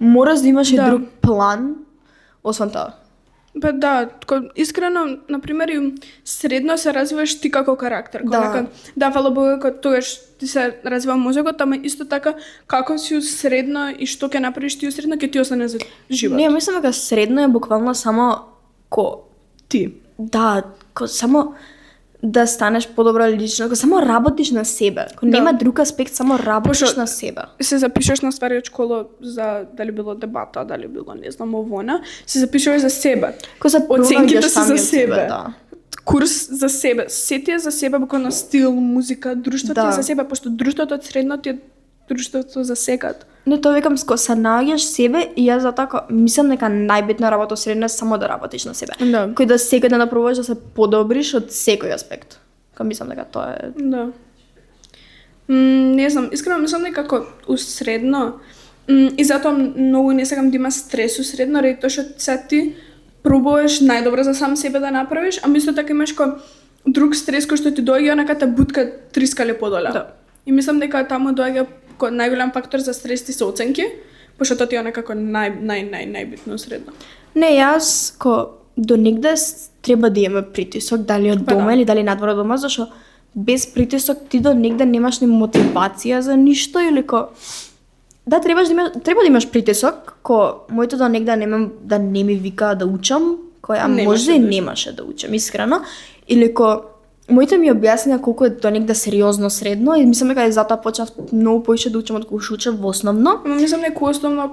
Мораш да имаш и друг план, освен тоа. Па да, искрено, например, и средно се развиваш ти како карактер. Да, фала Богу, тогаш ти се развива мозокот, ама исто така, како си средно и што ќе направиш ти средно, ќе ти остане за живот. Не, мислам дека средно е буквално само ти. Да, само да станеш подобра лично, само работиш на себе. Нема друг аспект, само работиш на себе. Се запишеш на ствари од школа за дали било дебата, дали било не знам овона, се запишуваш за себе. Оценките се за себе. Курс за себе. Се ти е за себе, буквално стил, музика, друштво ти е за себе, пошто друштвото од средно ти е друштвото за секад. Не, тоа викам, се наоѓаш себе и јас затоа мислам дека најбитна работа средно е само да работиш на себе. Кој да секој ден да пробуваш да се подобриш од секој аспект. Мислам дека тоа е... Да. Не знам, искрено мислам дека у средно и затоа многу не сакам да има стрес у средно, ради тоа што сега ти пробуваш најдобро за сам себе да направиш, а исто така имаш друг стрес кој што ти доаѓа онака та бутка 3 скали подоле. Да. И мислам дека таму доаѓа најголем фактор за стрес ти се оценки, пошто тоа ти е некако најбитно средно. Не, јас до негде треба да имаме притисок, дали од дома или дали надвор од дома, зашто без притисок ти до негде немаш ни мотивација за ништо или да треба да имаш притисок, моето до негде немам да не ми вика да учам, може и немаше да учам искрено, или моите ми објаснија колку е до негде сериозно средно и мислам дека затоа почнав многу повеќе да учам од кога учев во основно. Мислам дека основно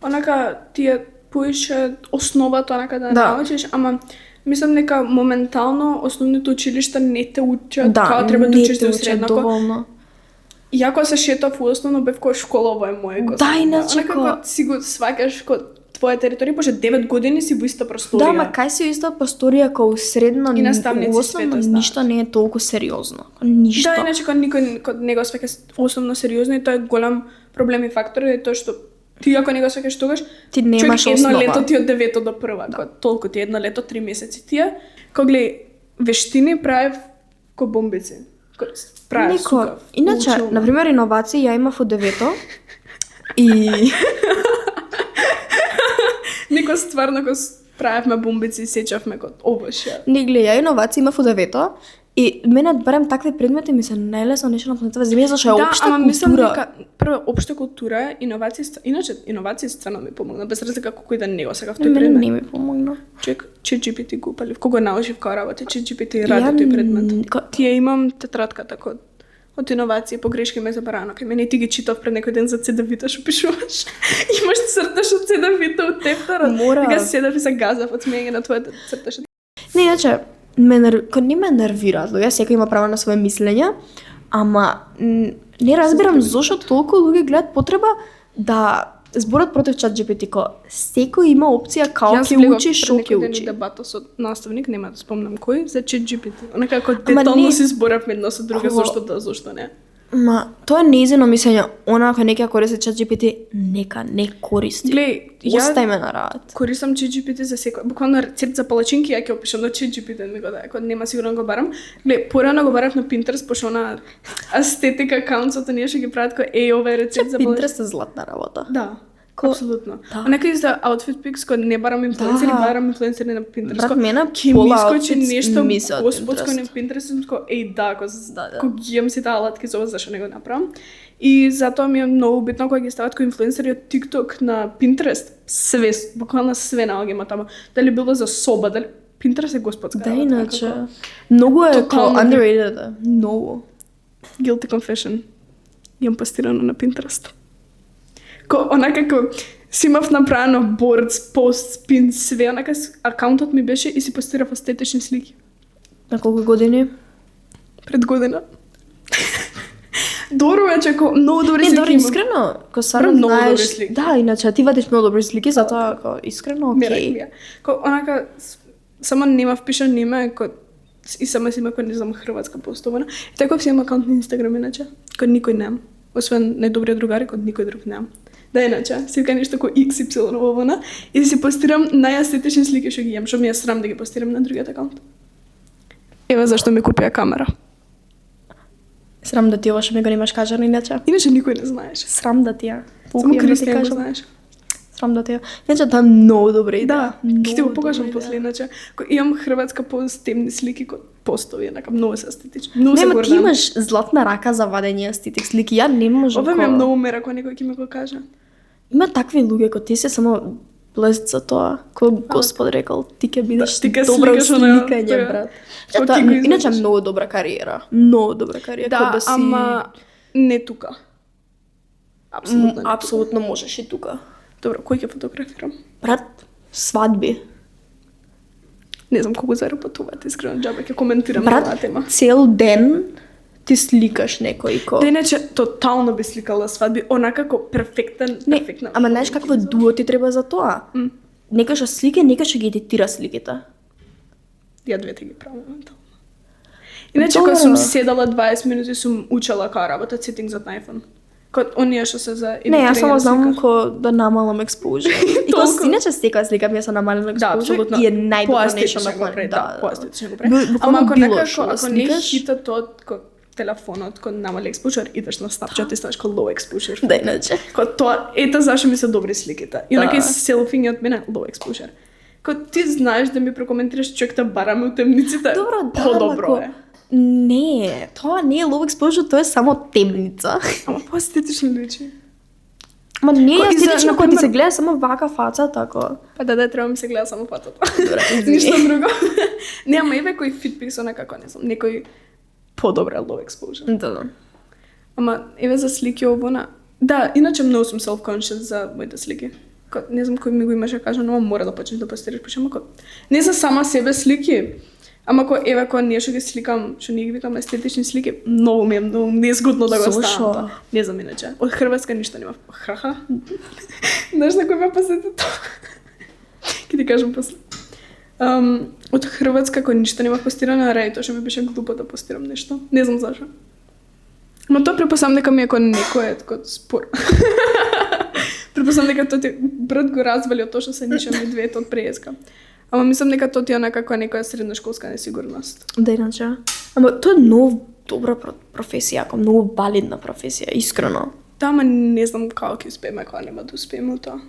онака ти е повеќе основата онака да научиш, ама мислам дека моментално основните училишта не те учат како треба да учиш во средно. Доволно. Ја кога се шетав во основно бев кој школа во мој Да, иначе онака си го сваќаш твоја територија, пошто 9 години си во иста просторија. Да, ма кај си иста просторија кога средно и наставници основно ништо не е толку сериозно. Ништо. Да, иначе никој не го сваќа основно сериозно и тоа е голем проблем и фактор е тоа што ти ако не го сваќаш тогаш, ти немаш основа. Едно лето ти од 9 до 1, толку ти едно лето 3 месеци тие. Кога вештини правев бомбици. Правев сука. Иначе, например, иновации ја имав од 9 и Никој стварно правевме бомбици и сечавме овоше. Не гледа, ја иновации имав од 9 и мене барем такви предмети ми се најлесно нешто на планетава Земја, зашто е општа култура. Мислам дека прво општа култура, иновации, иначе иновации стварно ми помогна, без разлика колку и да не го сакав тој предмет. Не ми помогна. ChatGPT го упалив. Кога научив како работи ChatGPT ради тој предмет. Тие имам тетрадката од иновации, погрешки ме забрано. Кај мене ти ги читав пред некој ден за CDV-та што пишуваш. Имаш црташ од CDV-та од тефтарот. Дека седав и се газав од смеење на твојата црташ. Не, иначе не ме нервираат луѓе, секој има право на свое мислење, ама не разбирам зошто толку луѓе гледат потреба да зборат против ChatGPT, секој има опција како ќе учи, што ќе учи. Јас дебата со наставник, нема да спомнам кој, за ChatGPT. Онака како детално си зборавме едно со друго, зошто не. Ма, тоа е нејзино мислење. Она ако некоја користи ChatGPT, нека не користи. Остави ме на работа. Користам ChatGPT за секој. Буквално рецепт за палачинки ја ќе опишам на ChatGPT ми го даде. Кога нема сигурно го барам. Порано го барав на Pinterest, пошто она естетика акаунтсот ние што ги прават ова е рецепт за Pinterest е златна работа. Да. Апсолутно. А некој за outfit pics кој не барам инфлуенсери, барам инфлуенсери на Pinterest. Брат, мене ки пола ми искочи outfits нешто ми се од господско Pinterest. на Pinterest, ко ги имам сите алатки за ова, зашто не го направам. И затоа ми е многу битно кога ги стават кои инфлуенсери од TikTok на Pinterest. Све, буквално све наоѓа има таму. Дали било за соба, дали Pinterest е господска. Да, иначе. Многу е underrated. Многу. Guilty confession. Имам постирано на Pinterest. Онака си имав направено boards, posts, pins, све, онака акаунтот ми беше и си постирав естетични слики. На колку години? Пред година. Добро вече, многу добри слики добро, имам. искрено, Сара Многу добри знаеш, слики. да, иначе ти вадиш многу добри слики, затоа искрено окей. Онака, само нема впишан име, и само си има кој не знам хрватска постована. И така си има акаунт на Инстаграм иначе, кој никој немам. Освен најдобриот другари, кој никој друг немам. Да, иначе, си вика нешто кој XY овона и си постирам најестетични слики што ги имам, што ми е срам да ги постирам на другиот акаунт. Ева зашто ми купија камера. Срам да ти ова што ми го немаш кажано иначе. Иначе никој не знаеш. Срам да ти ја. Само Кристијан го знаеш. Срам да ти ја. Иначе тоа е многу добра идеја. Да, ќе ти го покажам после, иначе. Имам хрватска темни слики кои постови, еднака многу се естетични. Многу се гордам. Ти имаш златна рака за вадење естетик слики. Ја не можам. Ова ми е многу мера кога некој ќе ми го каже. Има такви луѓе кои ти се само блест за тоа. Кој Господ рекол, ти ќе бидеш добра сликање, брат. Тоа иначе многу добра кариера. Многу добра кариера. Да, ама не тука. Апсолутно можеш и тука. Добро, кој ќе фотографирам? Брат, свадби. Не знам колку заработуваат, искрено џабе ќе коментирам на оваа тема. Брат, цел ден ти сликаш некој Да, иначе тотално би сликала свадби, онака како перфектна. Ама знаеш какво дуо ти треба за тоа? Некој што слика, некој што ги едитира сликите. Ја двете ги правам моментално. Иначе кога сум седала 20 минути сум учела како работат сетинг за iPhone. Кога оние што се за едитирање. Не, јас само знам како да намалам exposure. И кога иначе секоја слика ми е со намален exposure и е најдобро нешто на кој. Да, поестетично го прави. Ама ако не хита тоа телефонот кога намали exposure, идеш на Snapchat и ставаш како low exposure. Да, иначе. Кога тоа ета зашто ми се добри сликите. И онака и селфињето мене low exposure. Кога ти знаеш да ми прокоментираш човек да бараме у темниците, подобро е. Не, тоа не е low exposure, тоа е само темница. Ама по-естетично личи. Ма не е естетично кога ти се гледа само вака фаца, така. Па да, треба ми се гледа само фацата. Ништо друго. Не, ама еве кој фитпикс, онака не знам, некој подобра low exposure. Да. Ама еве за слики овона. Да, иначе многу сум self-conscious за моите слики. Не знам кој ми го имаше кажано, ама мора да почнеш да постираш, почнемо не за сама себе слики. Ама кога нешто ги сликам, што ние ги викам естетични слики, многу ми е многу незгодно да го ставам. Не знам иначе. Од Хрватска ништо нема. Хаха. Знаеш на кој ме посети тоа? Ке ти кажам после. Од Хрватска кој ништо нема постирано на рај, тоа што ми беше глупо да постирам нешто. Не знам зашо. Ама тоа препосам дека ми е кој некој код спор. Препосам дека тоа ти брат го развали од тоа што се нишаме двете од преска. Ама мислам дека тоа ти е онака како некоја средношколска несигурност. Да, иначе. Ама тоа е многу добра професија, како многу валидна професија, искрено. Да, ама не знам како ќе успееме, кога нема да успееме тоа.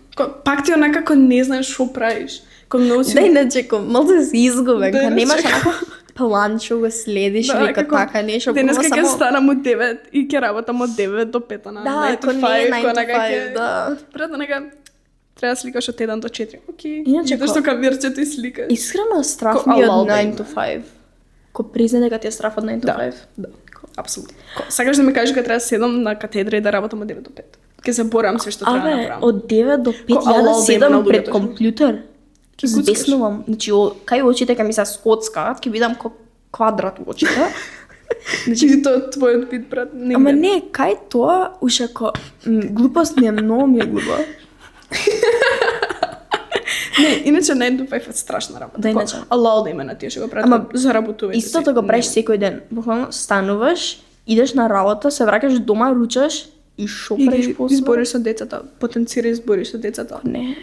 Пак ти онака како не знаеш што правиш. Да, иначе, малце си изгубен, кога немаш онака план што го следиш или така нешто. Денеска ќе станам од 9 и ќе работам од 9 до 5 на 9 to 5, да. Пред онака треба да сликаш од 1 до 4. Океј. Иначе идеш со кавирчето и сликаш. Искрено страф ми од 9 to 5. Ко призна дека ти е страф од 9 to 5. Да. Апсолутно. Сакаш да ми кажеш дека треба да седам на катедра и да работам од 9 до 5. Ќе заборавам се што треба да направам. Од 9 до 5 ја да седам пред компјутер. Ќе збеснувам. Значи, кај очите ќе ми се скоцкаат, ќе бидам ко квадрат во очите. Значи, и тоа твојот вид, брат. Ама не, кај тоа, уште ко глупост ми е глупа. Не, иначе 9 to 5 е страшна работа. Да, иначе. Алал да има на тие што го прават, заработувајте. Истото го правиш секој ден. Буквално стануваш, идеш на работа, се враќаш дома, ручаш и шо правиш после? Избориш со децата, потенцира избориш со децата. Не.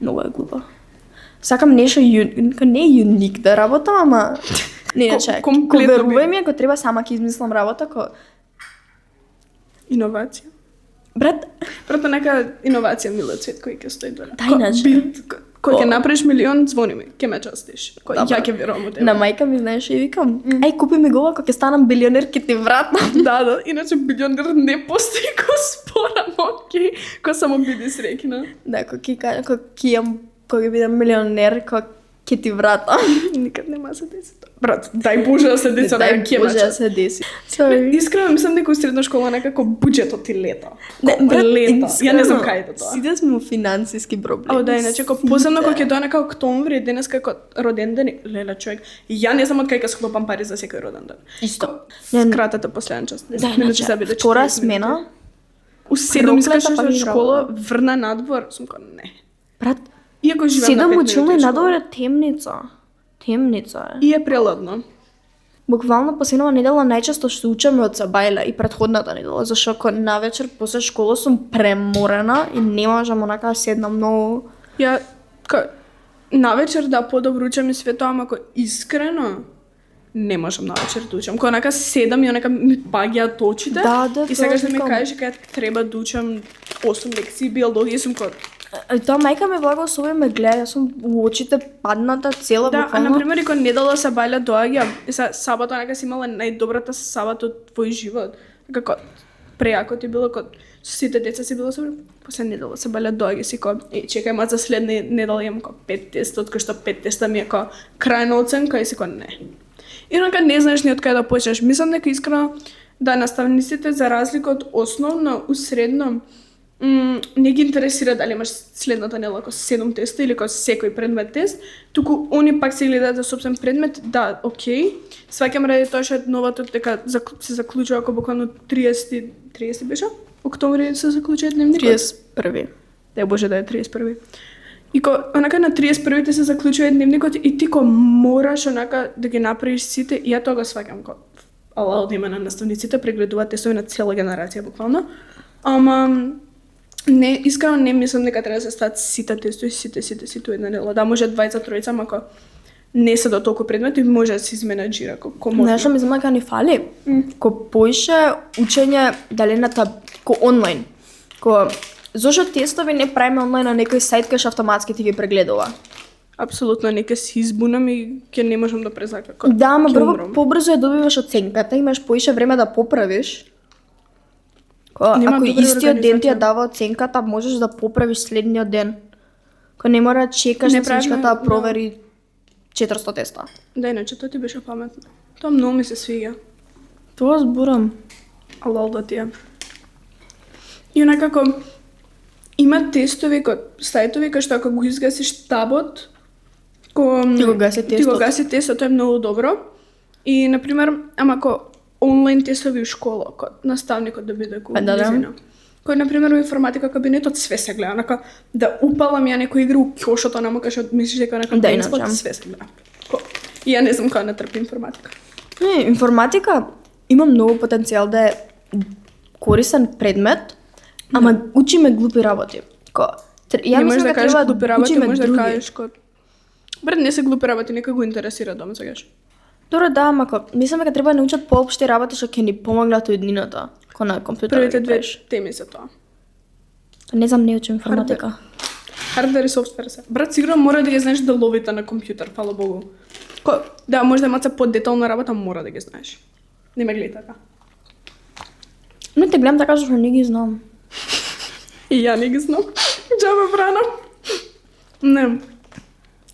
Многу е глупо. Сакам нешто не юник да работам, ама не иначе. Ко верувај ми, ако треба сама ќе измислам работа, иновација. Брат, нека иновација мило цвет кој ќе стои доле. Да, иначе. Кој ќе направиш милион, звони ми, ќе ме частиш. Ја ќе верувам у тебе. На мајка ми, знаеш, и викам, ај, купи ми го, кога ќе станам билионер, ќе ти вратам. Да, иначе билионер не постои ко спорам, окей, ко само биди среќна. Да, кога ќе бидам милионер, кога ќе ти вратам. Никад нема се деси тоа. Брат, дај Боже да се деси, дај Боже да се деси. Искрено мислам дека у средна школа некако буџетот ти лета. Лета. Ја не знам кај е тоа. Сите сме финансиски проблеми. Да, иначе посебно кога ќе дое нека октомври, денес како роден ден, леле човек. Ја не знам од кај ќе склопам пари за секој роден ден. Исто. Скратата последен час. Да, иначе, втора смена. У 7 искаш од школа, врна надвор, сум ко не. Брат, иако живеам на 5 минути. 7 училна и надвор е темница. Темница е. И е прелодно. Буквално последнава недела најчесто што учеме од Сабајле и претходната недела, зашто навечер после школа сум преморена и не можам онака да седнам многу. Ја навечер да подобро учам и све тоа, ама искрено не можам навечер да учам. Кога онака седам и онака ми паѓаат очите. Да, и сега да ми кажеш дека треба да учам 8 лекции биологија, сум Тоа мајка ме благослови ме гледа, јас сум у очите падната цела буквално. Да, например, и кога недела Сабајле доаѓа, сабата онака си имала најдобрата сабата од твој живот. Како преако ти било со сите деца си било супер. После недела Сабајле доаѓа си чекај ма за следна недела имам 5 теста, од кои што 5 теста ми е крајна оценка и си не. И онака не знаеш ни од кај да почнеш. Мислам дека искрено да наставниците за разлика од основно у средно не ги интересира дали имаш следната недела 7 теста или секој предмет тест, туку они пак се гледаат за сопствен предмет, да, окей. Сваќам ради тоа што новото дека се заклучува ако буквално 30 беше? Октомври се заклучува дневникот. 31. Да, Боже да е 31. И онака на 31-ти се заклучува дневникот и ти мораш онака да ги направиш сите, и ја тоа го сваќам ала од име на наставниците прегледуваат тестови на цела генерација буквално. Ама не, искрено не мислам дека треба да се стават сите тестови, сите една недела. Да, може 20-30, ама не се до толку предмети, може да се изменаџира може. Знаеш, ми знам дека ни фали. Поише учење дали онлайн. Зошто тестови не правиме онлайн на некој сајт кај што автоматски ти ги прегледува? Апсолутно, нека се избунам и ќе не можам да презакам. Да, ама побрзо ја добиваш оценката, имаш поише време да поправиш. Ако истиот ден ти ја дава оценката, можеш да поправиш следниот ден. Не мора да чекаш научката да провери 400 теста. Да, иначе тоа ти беше паметно. Тоа многу ми се свиѓа. Тоа зборам. Алал да ти е. И онакако има тестови сајтови кај што ако го изгасиш табот, ти го гаси тестот, тоа е многу добро. И например, ама ако онлайн тестови у школа, наставникот да биде близина. Например, во информатика кабинетот све се гледа, онака да упалам ја некој игра у ќошот, онама кај што мислиш дека некој све се гледа. И ја не знам кога не трпи информатика. Не, информатика има многу потенцијал да е корисен предмет, ама учиме глупи работи. Ја мислам дека кажеш глупи работи, може да кажеш брат, не се глупи работи, нека го интересира дома сегаш. Добро, да, ама мислам дека треба да научат поопшти работи што ќе ни помогнат од иднината. На компјутер. Првите две теми се тоа. Не знам, не учам информатика. Хардвер и софтвер се. Брат, сигурно мора да ги знаеш деловите на компјутер, фала Богу. Да, може да имате подетална работа, мора да ги знаеш. Не ме гледај така. Не те гледам така што не ги знам. И ја не ги знам. Џабе брана. Не.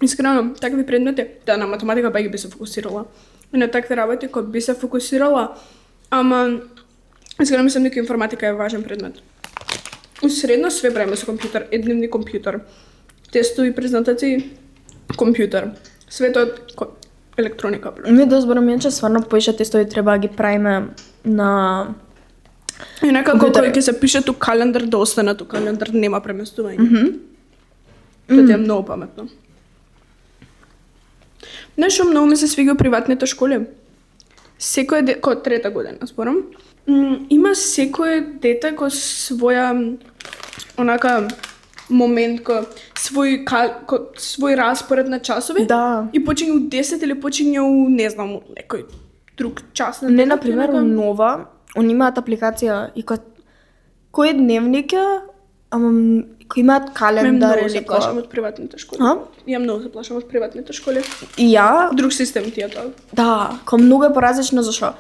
Искрено, такви предмети, да, на математика бајќи би се фокусирала. И на такви работи кои би се фокусирала, ама искрено мислам дека информатика е важен предмет. У средно све правиме со компјутер, едневни компјутер, тестови, презентации, компјутер. Све тоа електроника. Не да зборам иначе, стварно поише тестови треба да ги правиме на и некако кој ќе се пише ту календар да остане ту календар, нема преместување. Тоа е многу паметно. Нешто многу ми се свига приватните школи. Секој трета година, зборам. Има секој дете своја онака момент свој распоред на часови. Да. И почиња у 10 или почиња у не знам некој друг час на не, например, нова, они имаат апликација и кој дневник е, ама кој имаат календар Многу или се плашам од приватните школи. Ја многу се плашам од приватните школи. И ја, Друг систем ти е тоа. да, ко многу е поразлично зашо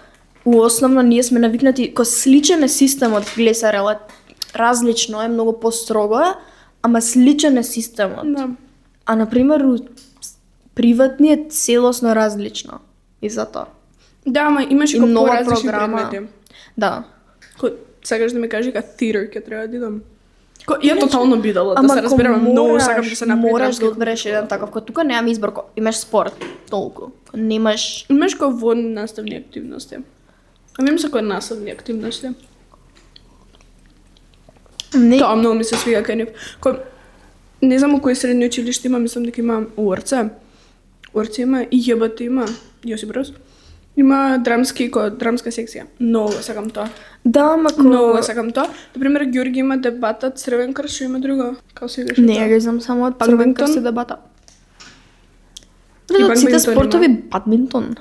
у основно ние сме навикнати, ко сличен е системот, глеса различно е, многу построго е, ама сличен е системот. Да. А например у приватни е целосно различно. И затоа. Да, ама имаш и нова поразлични програма. предмети. Да. Кој сакаш да ми кажеш дека theater ќе треба да идам? Ја тотално бидала, да Ама се разберам, многу сакам да се напредам. Мораш да одбереш еден таков, кој тука немам избор, имаш спорт, толку. Немаш Имаш кој водни наставни активности. Ами имам кој наставни активности. не Тоа многу ми се свига кај нив. Не знам у кој средни училиште има, мислам дека има УРЦ. УРЦ има и ЈБТ има, Јосип Брос. Има драмска секција. Многу сакам тоа. Да, ама Многу сакам тоа. Например, Ѓорги има дебата, Црвен крст, што има друго. Како се викаше не, тоа? ја знам само од Бадминтон? Црвен крст и дебата. И Од сите бадминтон спортови има. бадминтон.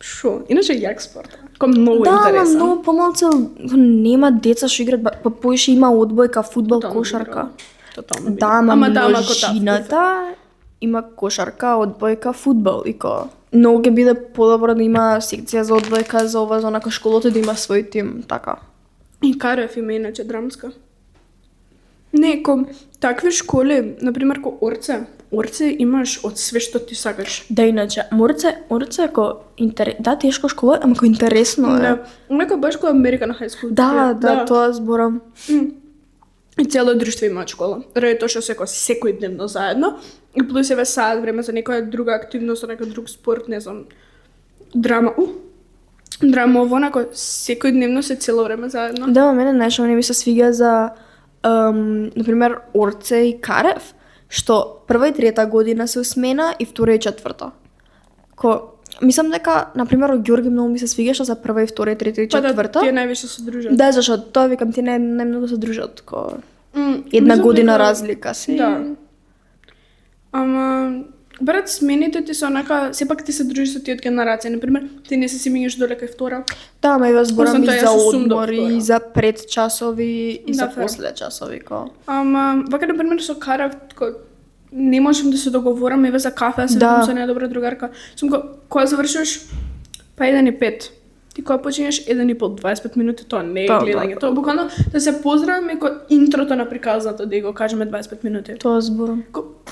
Шо? Иначе јак спорт. Многу Да, ама интересен. многу помалку нема деца што играат, па поише има одбојка, фудбал, Тотално кошарка. Тотално Да, ама ама множината има кошарка, одбојка, фудбал и ко. Многу ќе биде подобро да има секција за одбојка, за ова, за онака школата да има свој тим, така. И Карев има иначе драмска. Не, такви школи, например Орце имаш од све што ти сакаш. Да, иначе, Орце е ко да, тешко школа, ама ко интересно е. Да. Онака баш кој American High School. Да, тоа зборам. И цело друштво има школа. Ради тоа што секојдневно заедно. И плюс еве саат време за некоја друга активност, некој друг спорт, не знам, драма. Драма ово, онако секојдневно се цело време заедно. Да, мене нешто не ми се свига за например Орце и Карев, што прва и трета година се смена и втора и четврта. Мислам дека например од Ѓорги многу ми се свига што за прва и втора и трета и четврта. Тие највише се дружат. Да, зашто тоа викам ти најмногу се дружат една година разлика си. Да. Ама брат, смените ти се онака, сепак ти се дружиш со тие од генерација, например, ти не се си минеш долека и втора. Да, ама и зборам и Тоа за јас сум до одмори, втора. и за предчасови, и за Да, фер. после часови, Ама, вака, например, со Карев, не можам да се договорам, еве за кафе, да се Да. видам со најдобра другарка. Сум кога завршиш, па 1:05. Ти кога починеш 1:30, 25 минути, тоа не е Да, гледање. да, Тоа буквално да се поздравиме ко интрото на приказната, да го кажеме 25 минути. Тоа зборам.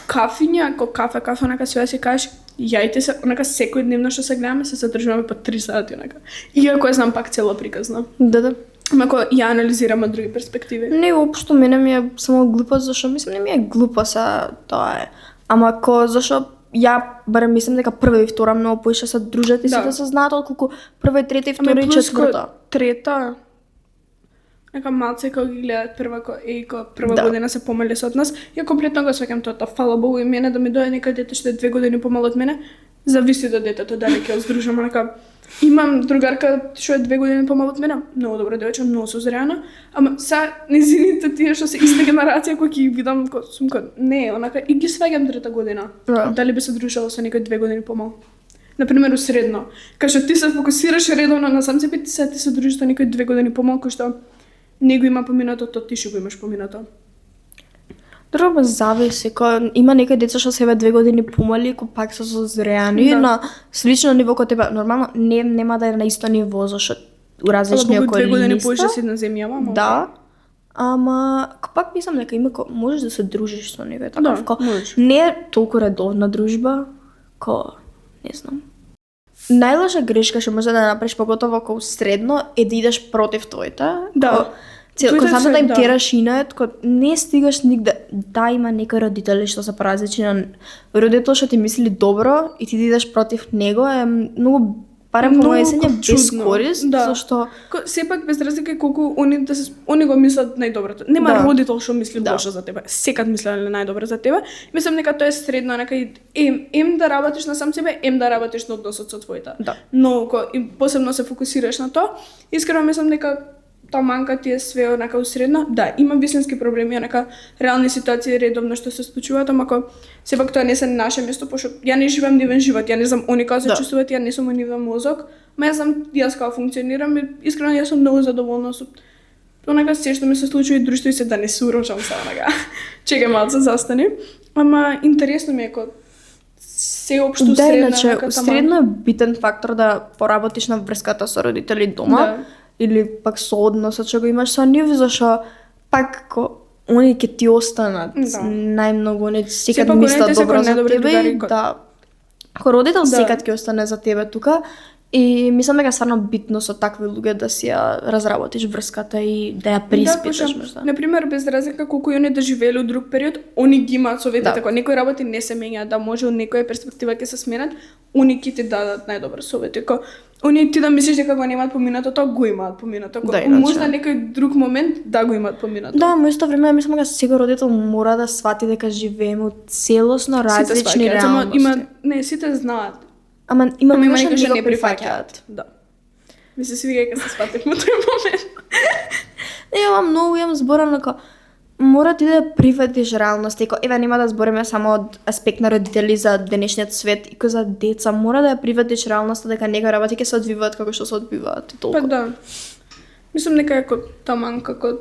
Кафиња, кафе, онака све си кажеш, јајте се, онака секојдневно што се гледаме, се задржуваме по 3 сати, онака. Иако ја знам пак цела приказна. Да. Ама кога ја анализирам од други перспективи. Не, општо мене ми е само глупо, зашо мислам не ми е глупо са тоа е. Ама зашо ја барем мислам дека прва и втора многу поише се дружат и Да. сите се знаат отколку прва и трета и втора и плюс четврта. Трета, нека малце кога ги гледат прва Да. година се помали со од нас, ја комплетно го сваќам тоа. Фала Богу и мене да ми дојде некој дете што е 2 години помало од мене, зависи од детето дали ќе оздружам, нека имам другарка што е 2 години помало од мене, многу добра девојче, многу созрена, ама са низините тие што се иста генерација кои ги видам сум не, онака и ги сваќам трета година. Да. Дали би се дружела со некој 2 години помало? Например, у средно. Кај што ти се фокусираш редовно на сам себе, ти се дружиш со некој 2 години помалку што не го има поминато, то ти што го имаш поминато. Друго зависи, има некои деца што се 2 години помали, ко пак се созреани Да. на слично ниво кој тебе. Нормално нема да е на исто ниво, зашто у различни Ала 2 години околини. поише си на земјава, ама Да. Ама пак мислам дека има можеш да се дружиш со некој таков, Да, можеш. не е толку редовна дружба, не знам. Најлоша грешка што може да направиш поготово кога средно е да идеш против твоите. Да. Твоите Константно се- да им да. тераш инет, не стигаш нигде. Да, има некои родители што се поразлични на родител што ти мисли добро и ти да идеш против него е многу барем по моје сење без чудно. корист, Да. зашто Сепак без разлика колку они го мислат најдоброто. Нема Да. родител што мисли Да. лошо за тебе. Секад мислеле најдобро за тебе. Мислам дека тоа е средно, нека ем да работиш на сам себе, ем да работиш на односот со твоите. Да. Но посебно се фокусираш на тоа, искрено мислам дека таманка ти е све онака усредно. Да, има вистински проблеми, онака реални ситуации редовно што се случуваат, ама сепак тоа не се наше место, пошто ја не живеам нивен живот, ја не знам они како се Да. чувствуваат, ја не сум во нивен мозок, ма ја знам јас како функционирам и искрено јас сум многу задоволна со Онака се што ми се случи и друштво и се да не се урочам се онака. Чекај малце, застани. Ама интересно ми е кога се општо Да, средна иначе, нека средно е битен фактор да поработиш на врската со родители дома, Да. или пак со односот што го имаш со нив, зашо пак они ќе ти останат Да. најмногу, они секад Сепак, мислат оние се добро како за најдобри тебе другари и кod- да. Кој родител Да. секад ќе остане за тебе тука. И мислам дека е стварно битно со такви луѓе да си ја разработиш врската и да ја приспиташ можда. Например, без разлика колку и они да живееле у друг период, они ги имаат советите, Да. кога некои работи не се менјаат, да може од некоја перспектива ќе се сменат, они ќе ти дадат најдобри совети. Они ти да мислиш дека го немаат поминатото, го имаат поминатото. Да, иначе. Можда некој друг момент да го имаат поминато. Да, но исто време мислам дека секој родител мора да свати дека живееме од целосно Сите различни сваќаат, ама реалности. не сите знаат. Ама има Ама луѓе некои што што не го прифаќаат. Да. Ми се свига дека се свативме тој момент. Ама многу имам зборам дека мора ти да прифатиш реалноста. Еве нема да збориме само од аспект на родители за денешниот свет, и за деца мора да ја прифатиш реалноста дека некои работи ќе се одвиваат како што се одвиваат и толку. Па да. Мислам дека е таман како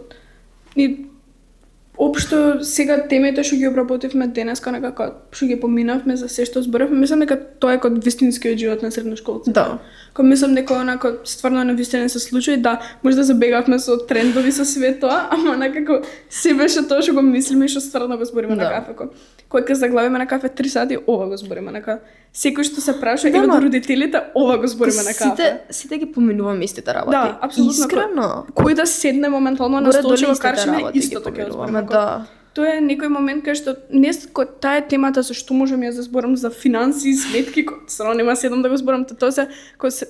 и општо сега темите што ги обработивме денеска некако што ги поминавме за се што зборавме, мислам дека тоа е како вистинскиот живот на средношколците. Да. Кога мислам дека онако стварно на вистина се случи, да, можда забегавме со трендови со све тоа, ама некако се беше тоа што го мислиме и што стварно го збориме на Да. кафе. Кога ќе заглавиме на кафе 3 сати, ова го збориме на кафе. Секој што се праша Да, има ма- до родителите, ова го збориме на кафе. Сите ги поминуваме истите работи. Да, апсолутно. Искрено. Кој да седне моментално на Горе столче долу во истите каршиме, работи ги истото ќе го поминуваме, збориме. да. Тоа е некој момент кај што не таа е темата за што можам јас да зборам за финанси, сметки, стварно нема седам да го зборам, тоа се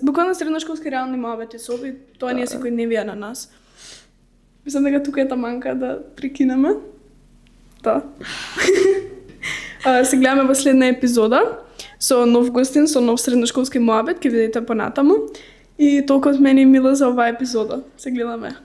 буквално средношколски реални моабети со оби, тоа не е секојдневија на нас. Мислам дека тука е таманка да прекинеме. Да. Се гледаме во следна епизода со нов гостин, со нов средношколски моабет, ќе видите понатаму. И толку од мене и Мила за оваа епизода. Се гледаме.